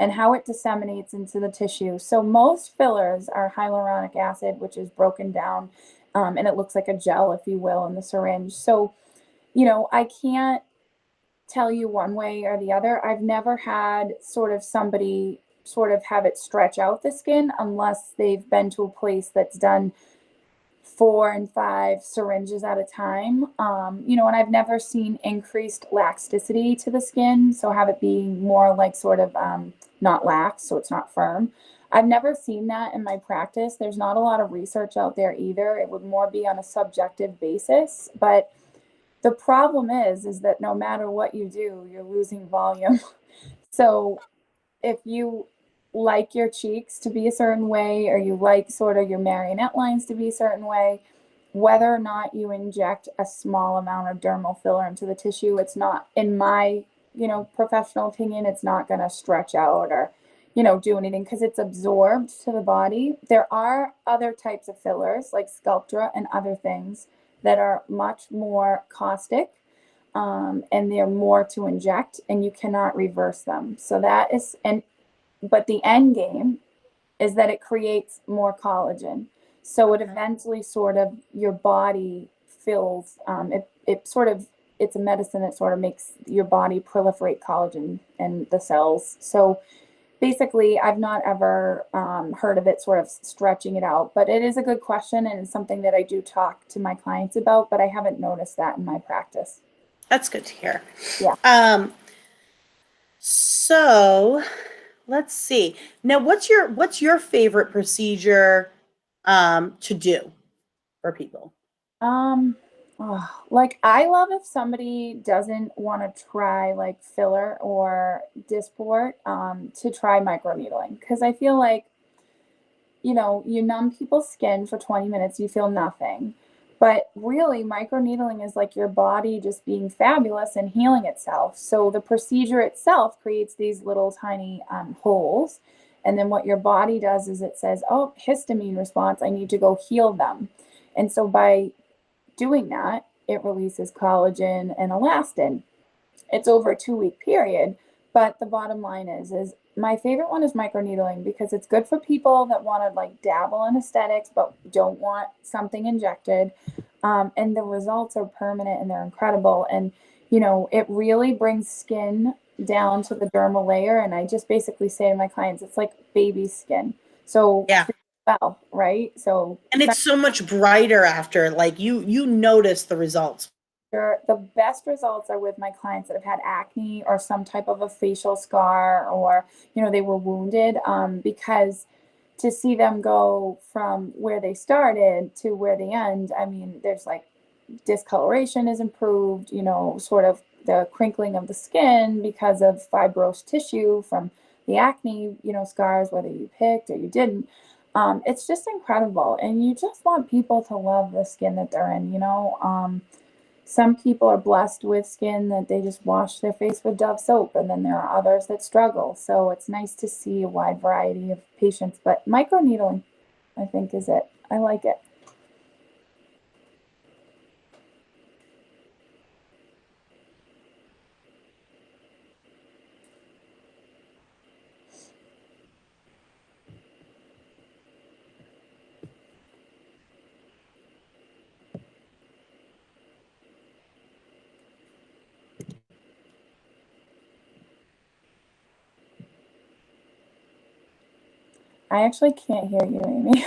S2: and how it disseminates into the tissue. So most fillers are hyaluronic acid, which is broken down, and it looks like a gel, if you will, in the syringe. So, I can't tell you one way or the other. I've never had sort of somebody sort of have it stretch out the skin unless they've been to a place that's done 4 and 5 syringes at a time. And I've never seen increased elasticity to the skin, so have it being more like sort of not lax, so it's not firm. I've never seen that in my practice. There's not a lot of research out there either. It would more be on a subjective basis. But the problem is that no matter what you do, you're losing volume. So if you like your cheeks to be a certain way, or you like sort of your marionette lines to be a certain way, whether or not you inject a small amount of dermal filler into the tissue, it's not, in my, professional opinion, it's not going to stretch out or, do anything, because it's absorbed to the body. There are other types of fillers like Sculptra and other things that are much more caustic, and they're more to inject, and you cannot reverse them. So that is, but the end game is that it creates more collagen. So it eventually sort of, your body fills, it's a medicine that sort of makes your body proliferate collagen and the cells. So basically, I've not ever heard of it sort of stretching it out, but it is a good question, and it's something that I do talk to my clients about, but I haven't noticed that in my practice.
S1: That's good to hear.
S2: Yeah.
S1: So let's see. Now, what's your favorite procedure to do for people?
S2: Um, like, I love if somebody doesn't want to try like filler or Dysport, to try microneedling, because I feel like, you numb people's skin for 20 minutes, you feel nothing. But really, microneedling is like your body just being fabulous and healing itself. So the procedure itself creates these little tiny holes. And then what your body does is it says, oh, histamine response, I need to go heal them. And so by doing that, it releases collagen and elastin. It's over a 2 week period. But the bottom line is my favorite one is microneedling, because it's good for people that want to like dabble in aesthetics but don't want something injected. And the results are permanent and they're incredible. And, it really brings skin down to the dermal layer. And I just basically say to my clients, it's like baby skin. So,
S1: Yeah.
S2: well, right? So
S1: And it's so much brighter after, like you notice the results.
S2: the best results are with my clients that have had acne or some type of a facial scar, or, they were wounded, because to see them go from where they started to where they end, I mean, there's like discoloration is improved, sort of the crinkling of the skin because of fibrous tissue from the acne, scars, whether you picked or you didn't. It's just incredible. And you just want people to love the skin that they're in. Some people are blessed with skin that they just wash their face with Dove soap, and then there are others that struggle. So it's nice to see a wide variety of patients. But microneedling, I think, is it. I like it. I actually can't hear you, Amy.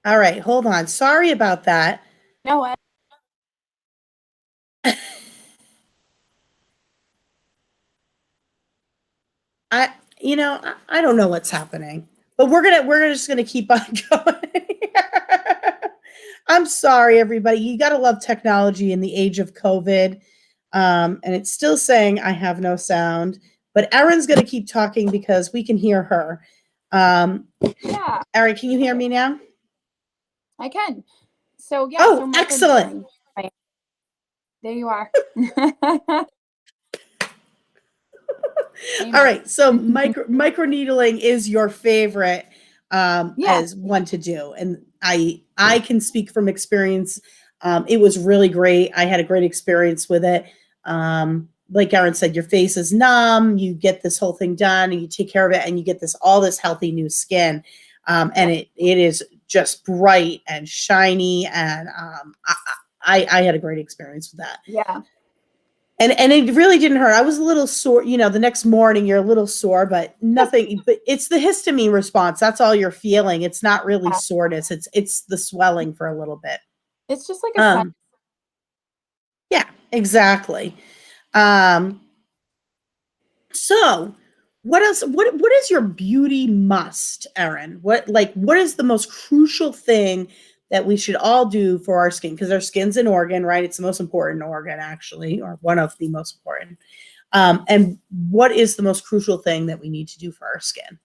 S1: All right, hold on. Sorry about that.
S2: No, what?
S1: I don't know what's happening, but we're just gonna keep on going. I'm sorry, everybody. You gotta love technology in the age of COVID. And it's still saying I have no sound, but Erin's gonna keep talking because we can hear her.
S2: Yeah,
S1: Erin, can you hear me now?
S2: I can. So yeah, so
S1: Oh, excellent.
S2: microneedling. Right. There you are.
S1: All
S2: Amen.
S1: right, so microneedling is your favorite
S2: Yeah.
S1: as one to do, and I can speak from experience. It was really great. I had a great experience with it. Like Erin said, your face is numb. You get this whole thing done, and you take care of it, and you get all this healthy new skin, and it is just bright and shiny, and I had a great experience with that.
S2: Yeah.
S1: And it really didn't hurt. I was a little sore, the next morning you're a little sore, but nothing, but it's the histamine response. That's all you're feeling. It's not really
S2: Yeah.
S1: soreness. It's the swelling for a little bit.
S2: It's just like a
S1: Um, yeah, exactly. Um, so what else? What is your beauty must, Erin? What is the most crucial thing that we should all do for our skin? Because our skin's an organ, right? It's the most important organ, actually, or one of the most important. And what is the most crucial thing that we need to do for our skin?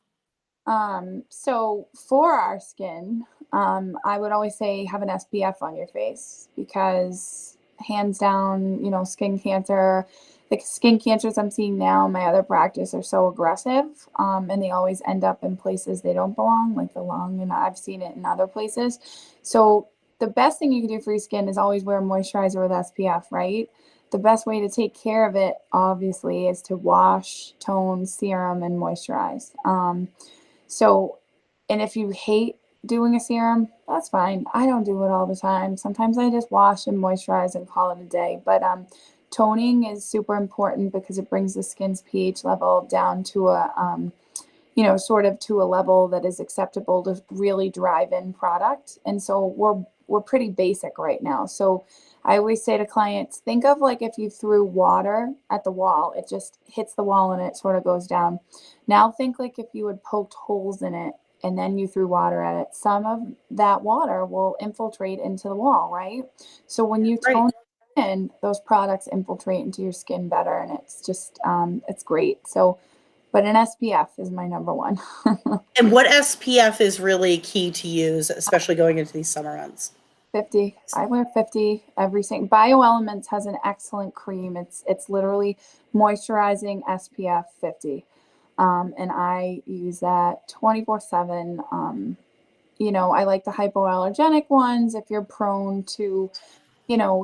S2: So for our skin, I would always say have an SPF on your face because hands down, skin cancer, the skin cancers I'm seeing now in my other practice are so aggressive, and they always end up in places they don't belong, like the lung, and I've seen it in other places. So the best thing you can do for your skin is always wear moisturizer with SPF, right? The best way to take care of it, obviously, is to wash, tone, serum, and moisturize. So, and if you hate doing a serum, that's fine. I don't do it all the time. Sometimes I just wash and moisturize and call it a day. But toning is super important because it brings the skin's pH level down to a, sort of to a level that is acceptable to really drive in product. And so we're pretty basic right now. So I always say to clients, think of like if you threw water at the wall, it just hits the wall and it sort of goes down. Now think like if you had poked holes in it and then you threw water at it, some of that water will infiltrate into the wall, right? So when you
S1: Right.
S2: tone in, those products infiltrate into your skin better, and it's just it's great. So, but an SPF is my number one.
S1: And what SPF is really key to use, especially going into these summer months?
S2: 50. I wear 50 every single. BioElements has an excellent cream. It's literally moisturizing SPF 50. And I use that 24/7. I like the hypoallergenic ones if you're prone to,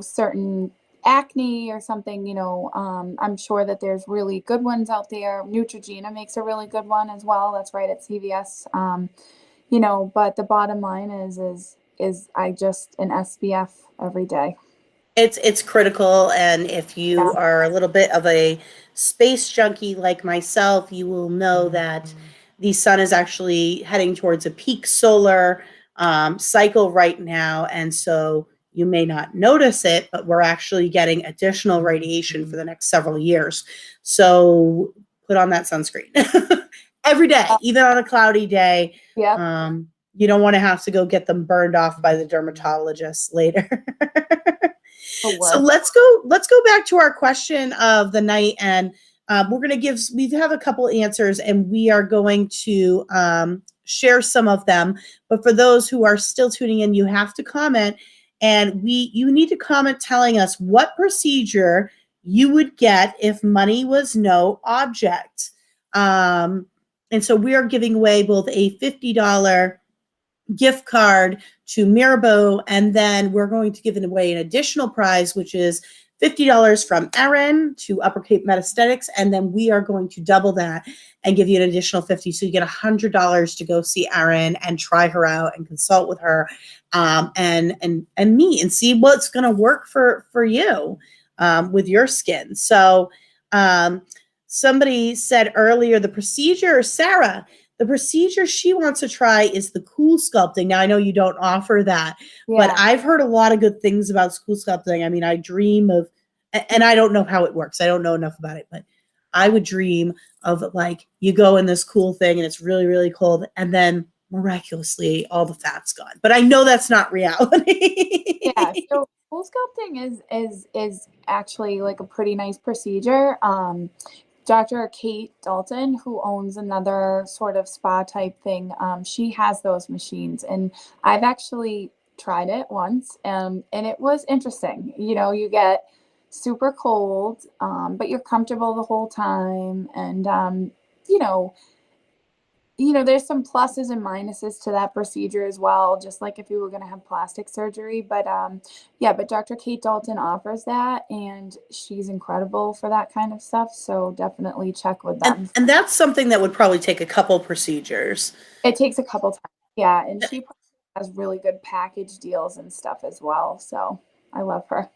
S2: certain acne or something, I'm sure that there's really good ones out there. Neutrogena makes a really good one as well. That's right at CVS. But the bottom line is I just an SPF every day.
S1: It's critical, and if you
S2: Yeah.
S1: are a little bit of a space junkie like myself, you will know that the sun is actually heading towards a peak solar cycle right now, and so you may not notice it, but we're actually getting additional radiation for the next several years. So put on that sunscreen every day, even on a cloudy day.
S2: Yep.
S1: You don't want to have to go get them burned off by the dermatologist later.
S2: For
S1: So
S2: work.
S1: let's go back to our question of the night, and we're going to we have a couple answers, and we are going to share some of them. But for those who are still tuning in, you have to comment, and you need to comment telling us what procedure you would get if money was no object. And so we are giving away both a $50 gift card to Mirabeau, and then we're going to give away an additional prize, which is $50 from Erin to Upper Cape Aesthetics, and then we are going to double that and give you an additional 50. So you get $100 to go see Erin and try her out and consult with her, and meet and see what's going to work for you with your skin. So somebody said earlier, the procedure, Sarah, the procedure she wants to try is the cool sculpting. Now, I know you don't offer that, but I've heard a lot of good things about cool sculpting. I mean, I dream of, and I don't know how it works. I don't know enough about it, but I would dream of like you go in this cool thing and it's really, really cold, and then miraculously all the fat's gone. But I know that's not reality.
S2: Yeah. So cool sculpting is actually like a pretty nice procedure. Dr. Kate Dalton, who owns another sort of spa type thing, she has those machines, and I've actually tried it once, and it was interesting. You know, you get super cold, but you're comfortable the whole time, and there's some pluses and minuses to that procedure as well, just like if you were going to have plastic surgery. But but Dr. Kate Dalton offers that, and she's incredible for that kind of stuff. So definitely check with them.
S1: And that's something that would probably take a couple procedures.
S2: It takes a couple times. Yeah. And she has really good package deals and stuff as well. So I love her.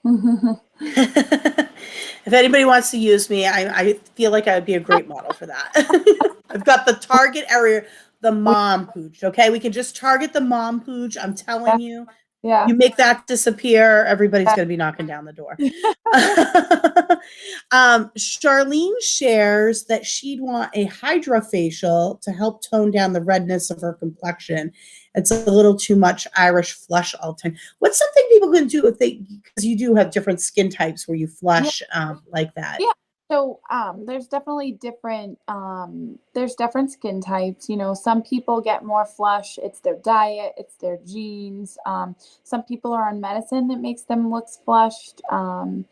S1: If anybody wants to use me, I feel like I would be a great model for that. I've got the target area, the mom pooch. Okay, we can just target the mom pooch. I'm telling you.
S2: Yeah.
S1: You make that disappear, everybody's going to be knocking down the door. Charlene shares that she'd want a hydrofacial to help tone down the redness of her complexion. It's a little too much Irish flush all the time. What's something people can do because you do have different skin types where you flush like that?
S2: Yeah. So there's definitely different skin types. You know, some people get more flush. It's their diet, it's their genes. Some people are on medicine that makes them look flushed. And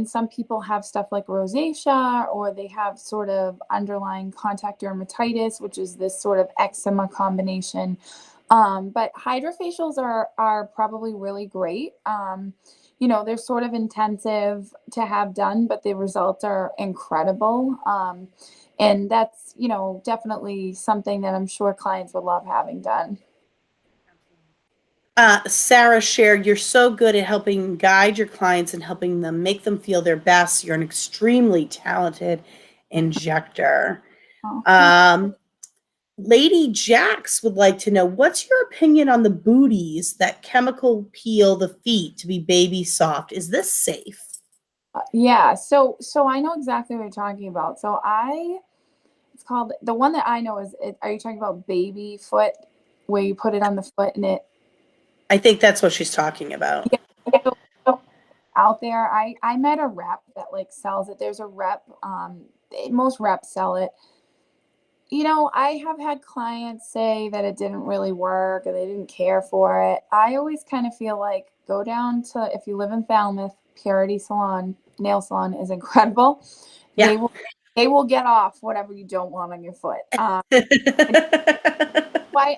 S2: some people have stuff like rosacea, or they have sort of underlying contact dermatitis, which is this sort of eczema combination. But hydrofacials are probably really great. They're sort of intensive to have done, but the results are incredible. And that's, definitely something that I'm sure clients would love having done.
S1: Sarah shared, you're so good at helping guide your clients and helping them make them feel their best. You're an extremely talented injector. Lady Jax would like to know, what's your opinion on the booties that chemical peel the feet to be baby soft? Is this safe?
S2: Yeah, so I know exactly what you're talking about. So it's called, the one that I know are you talking about baby foot, where you put it on the foot and it?
S1: I think that's what she's talking about.
S2: Yeah. So out there, I met a rep that like sells it. There's a rep, most reps sell it. I have had clients say that it didn't really work or they didn't care for it. I always kind of feel like go down to, if you live in Falmouth, Purity Salon, nail salon is incredible. Yeah. They will get off whatever you don't want on your foot.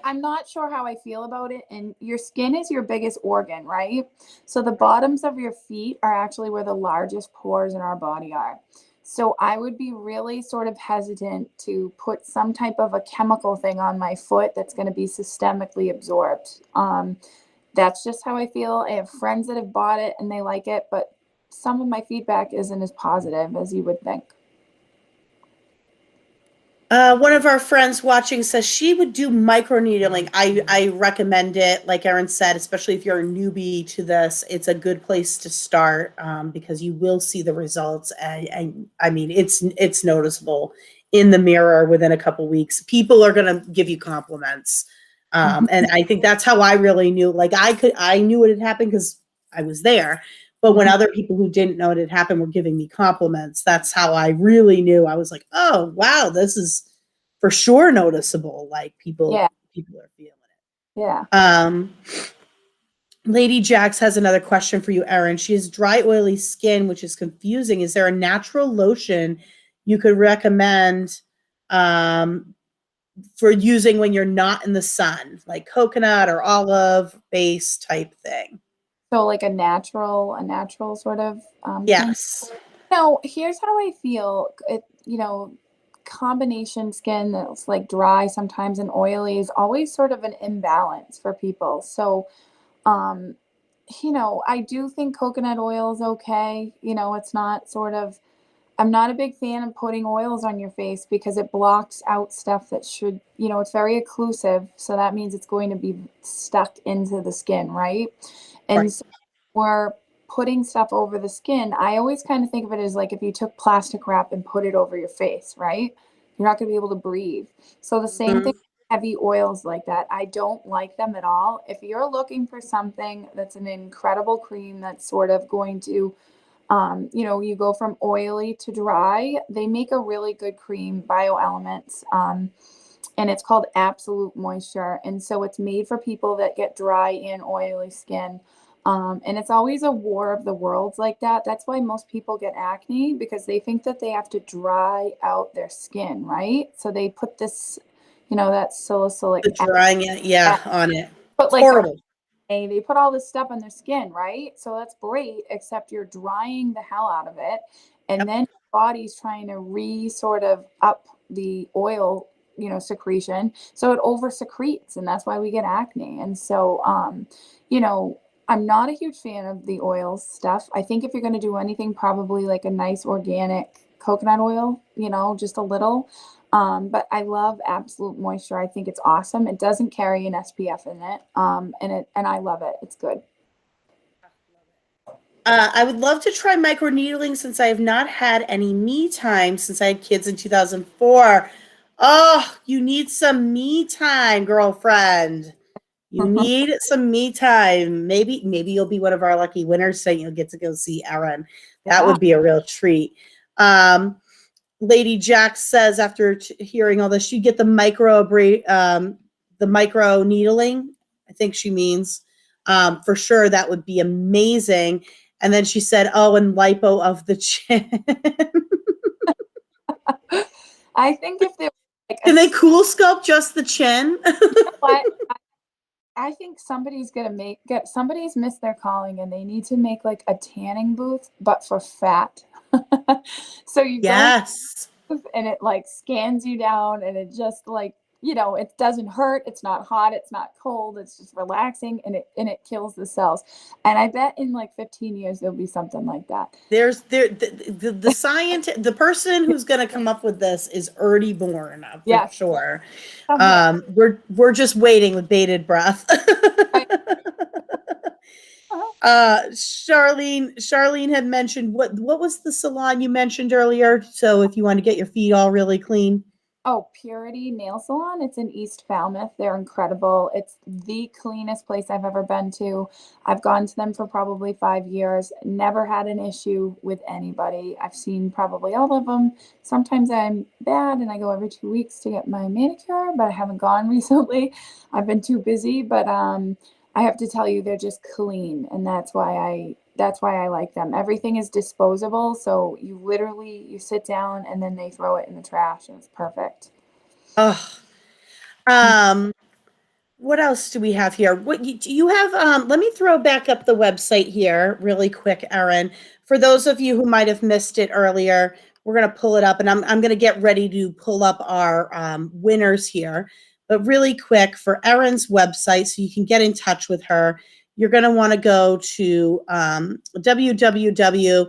S2: I'm not sure how I feel about it. And your skin is your biggest organ, right? So the bottoms of your feet are actually where the largest pores in our body are. So I would be really sort of hesitant to put some type of a chemical thing on my foot that's going to be systemically absorbed. That's just how I feel. I have friends that have bought it and they like it, but some of my feedback isn't as positive as you would think.
S1: One of our friends watching says she would do microneedling. I recommend it. Like Erin said, especially if you're a newbie to this, it's a good place to start because you will see the results. And I mean, it's noticeable in the mirror within a couple weeks. People are going to give you compliments. And I think that's how I really knew. Like I knew it had happened because I was there. But when other people who didn't know it had happened were giving me compliments, that's how I really knew. I was like, oh, wow, this is for sure noticeable. Like people are feeling it.
S2: Yeah.
S1: Lady Jax has another question for you, Erin. She has dry, oily skin, which is confusing. Is there a natural lotion you could recommend for using when you're not in the sun, like coconut or olive base type thing.
S2: So like a natural sort of thing.
S1: Yes.
S2: No, here's how I feel. Combination skin that's like dry sometimes and oily is always sort of an imbalance for people. So, um, I do think coconut oil is okay. It's not sort of, I'm not a big fan of putting oils on your face because it blocks out stuff that should, it's very occlusive. So that means it's going to be stuck into the skin, right?
S1: Right.
S2: And so we're putting stuff over the skin. I always kind of think of it as like if you took plastic wrap and put it over your face, right? You're not going to be able to breathe. So the same thing,
S1: Mhm.
S2: heavy oils like that. I don't like them at all. If you're looking for something that's an incredible cream that's sort of going to you go from oily to dry. They make a really good cream, BioElements, and it's called Absolute Moisture. And so it's made for people that get dry and oily skin. And it's always a war of the worlds like that. That's why most people get acne because they think that they have to dry out their skin, right? So they put this, that
S1: The
S2: salicylic
S1: drying it, yeah,
S2: acid,
S1: on it.
S2: but
S1: It's
S2: like
S1: horrible.
S2: they put all this stuff on their skin, right? So that's great, except you're drying the hell out of it. And
S1: Yep.
S2: then your body's trying to sort of up the oil, secretion. So it over secretes, and that's why we get acne. And so, you know, I'm not a huge fan of the oil stuff. I think if you're going to do anything, probably like a nice organic coconut oil, just a little. But I love Absolute Moisture. I think it's awesome. It doesn't carry an SPF in it. And I love it. It's good.
S1: I would love to try microneedling since I have not had any me time since I had kids in 2004. Oh, you need some me time, girlfriend. You need some me time. Maybe you'll be one of our lucky winners saying you'll get to go see Erin. That
S2: Yeah.
S1: would be a real treat. Um, Lady Jack says after hearing all this, she'd get the micro needling. I think she means for sure that would be amazing. And then she said, "Oh, and lipo of the chin."
S2: I think if there was like
S1: Can they cool sculpt just the chin?
S2: what I think somebody's missed their calling and they need to make like a tanning booth, but for fat. So you go in
S1: Yes.
S2: and it like scans you down and it just like it doesn't hurt, it's not hot, it's not cold, it's just relaxing and it kills the cells. And I bet in like 15 years there'll be something like that.
S1: There's the scientist, the person who's going to come up with this is already born for
S2: Yes,
S1: sure.
S2: somewhere.
S1: We're just waiting with bated breath.
S2: Right. Uh-huh.
S1: Charlene had mentioned what was the salon you mentioned earlier? So if you want to get your feet all really clean.
S2: Oh, Purity Nail Salon. It's in East Falmouth. They're incredible. It's the cleanest place I've ever been to. I've gone to them for probably 5 years. Never had an issue with anybody. I've seen probably all of them. Sometimes I'm bad and I go every 2 weeks to get my manicure, but I haven't gone recently. I've been too busy, but I have to tell you, they're just clean, and that's why I like them. Everything is disposable, so you sit down and then they throw it in the trash, and it's perfect.
S1: Oh, um, what else do we have here? Do you have? Let me throw back up the website here really quick, Erin. For those of you who might have missed it earlier, we're going to pull it up, and I'm going to get ready to pull up our winners here. But really quick for Erin's website, so you can get in touch with her. You're going to want to go to www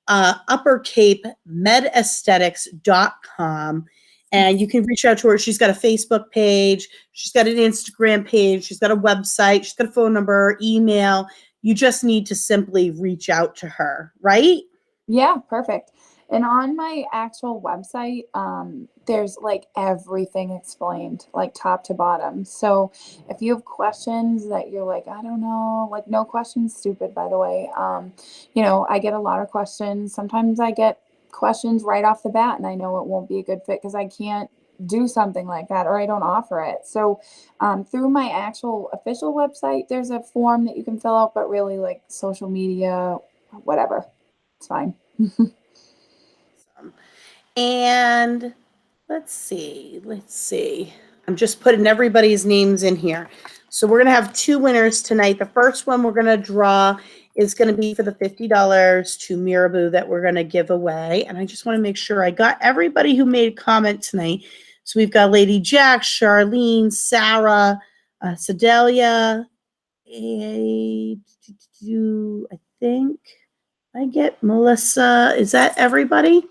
S1: uppercapemedesthetics.com and you can reach out to her. She's got a Facebook page, she's got an Instagram page, she's got a website, she's got a phone number, email. You just need to simply reach out to her, right?
S2: Yeah, perfect. And on my actual website, there's like everything explained, like top to bottom. So if you have questions that you're like, I don't know, like no questions stupid, by the way. I get a lot of questions. Sometimes I get questions right off the bat and I know it won't be a good fit because I can't do something like that or I don't offer it. So through my actual official website, there's a form that you can fill out, but really like social media, whatever. It's fine.
S1: And let's see. I'm just putting everybody's names in here. So we're going to have 2 winners tonight. The first one we're going to draw is going to be for the $50 to Mirabu that we're going to give away. And I just want to make sure I got everybody who made a comment tonight. So we've got Lady Jack, Charlene, Sarah, Sedalia, I think I get Melissa. Is that everybody?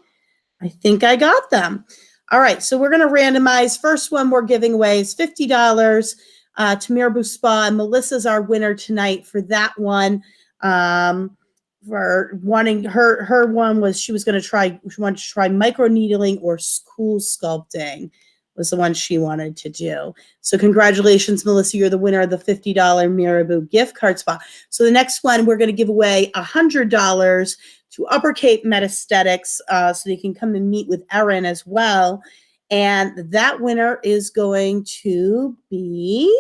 S1: I think I got them. All right, so we're going to randomize. First one we're giving away is $50 to Mirabu Spa, and Melissa's our winner tonight for that one. For wanting her one was she wanted to try micro needling or school sculpting was the one she wanted to do. So congratulations, Melissa. You're the winner of the $50 Mirabu gift card spot. So the next one, we're going to give away $100 to Upper Cape Aesthetics so they can come and meet with Erin as well. And that winner is going to be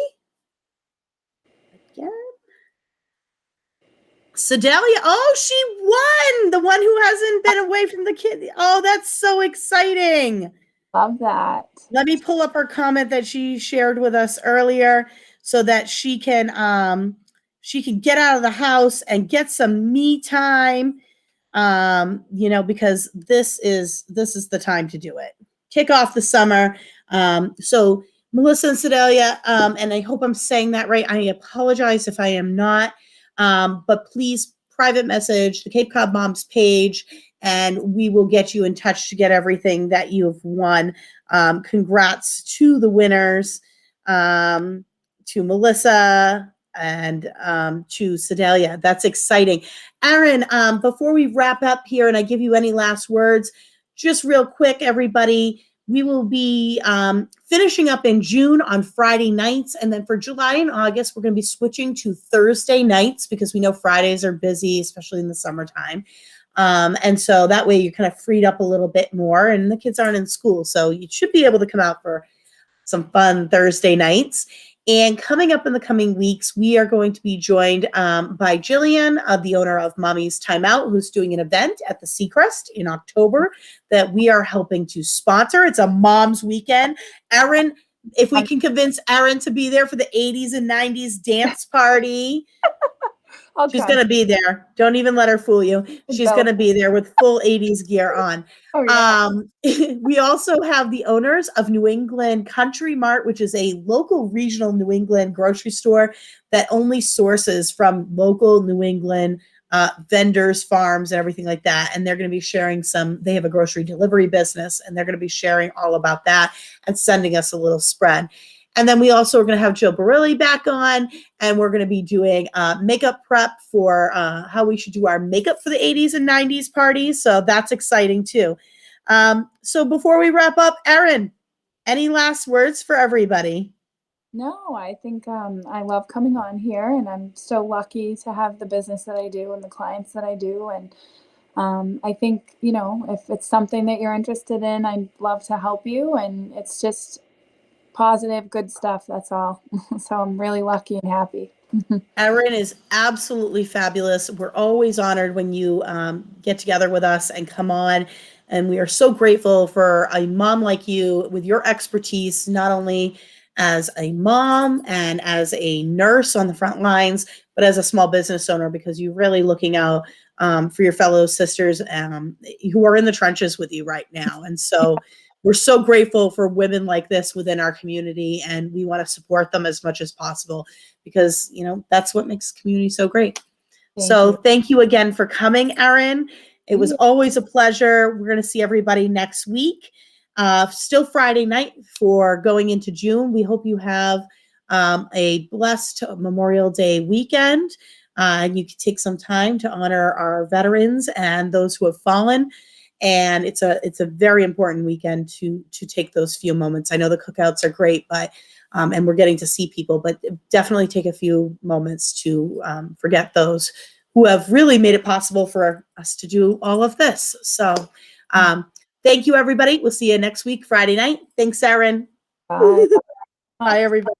S1: Sedalia. Oh, she won! The one who hasn't been away from the kid. Oh, that's so exciting.
S2: Love that.
S1: Let me pull up her comment that she shared with us earlier so that she can get out of the house and get some me time. Because this is the time to do it. Kick off the summer. So Melissa and Sedalia, and I hope I'm saying that right. I apologize if I am not. But please private message the Cape Cod Moms page, and we will get you in touch to get everything that you've won. Congrats to the winners, to Melissa and to Sedalia. That's exciting. Erin, before we wrap up here and I give you any last words, just real quick, everybody, we will be finishing up in June on Friday nights. And then for July and August, we're going to be switching to Thursday nights because we know Fridays are busy, especially in the summertime. And so that way you're kind of freed up a little bit more and the kids aren't in school. So you should be able to come out for some fun Thursday nights. And coming up in the coming weeks, we are going to be joined by Jillian, the owner of Mommy's Timeout, who's doing an event at the Seacrest in October that we are helping to sponsor. It's a mom's weekend. Erin, if we can convince Erin to be there for the 80s and 90s dance party, she's going to be there. Don't even let her fool you. She's going to be there with full 80s gear on. Oh, yeah. We also have the owners of New England Country Mart, which is a local regional New England grocery store that only sources from local New England vendors, farms, and everything like that. And they're going to be sharing they have a grocery delivery business, and they're going to be sharing all about that and sending us a little spread. And then we also are going to have Jill Barilli back on, and we're going to be doing makeup prep for how we should do our makeup for the 80s and 90s parties. So that's exciting too. So before we wrap up, Erin, any last words for everybody?
S2: No, I think I love coming on here, and I'm so lucky to have the business that I do and the clients that I do. And I think, if it's something that you're interested in, I'd love to help you. And it's just positive, good stuff. That's all. So I'm really lucky and happy.
S1: Erin is absolutely fabulous. We're always honored when you get together with us and come on. And we are so grateful for a mom like you with your expertise, not only as a mom and as a nurse on the front lines, but as a small business owner, because you're really looking out for your fellow sisters who are in the trenches with you right now. And so we're so grateful for women like this within our community, and we want to support them as much as possible because, that's what makes the community so great. Thank you again for coming, Erin. It was always a pleasure. We're going to see everybody next week. Still Friday night for going into June. We hope you have a blessed Memorial Day weekend. And you can take some time to honor our veterans and those who have fallen. And it's a very important weekend to take those few moments. I know the cookouts are great, but and we're getting to see people, but definitely take a few moments to forget those who have really made it possible for us to do all of this. So thank you, everybody. We'll see you next week, Friday night. Thanks, Erin.
S2: Bye.
S1: Bye, everybody.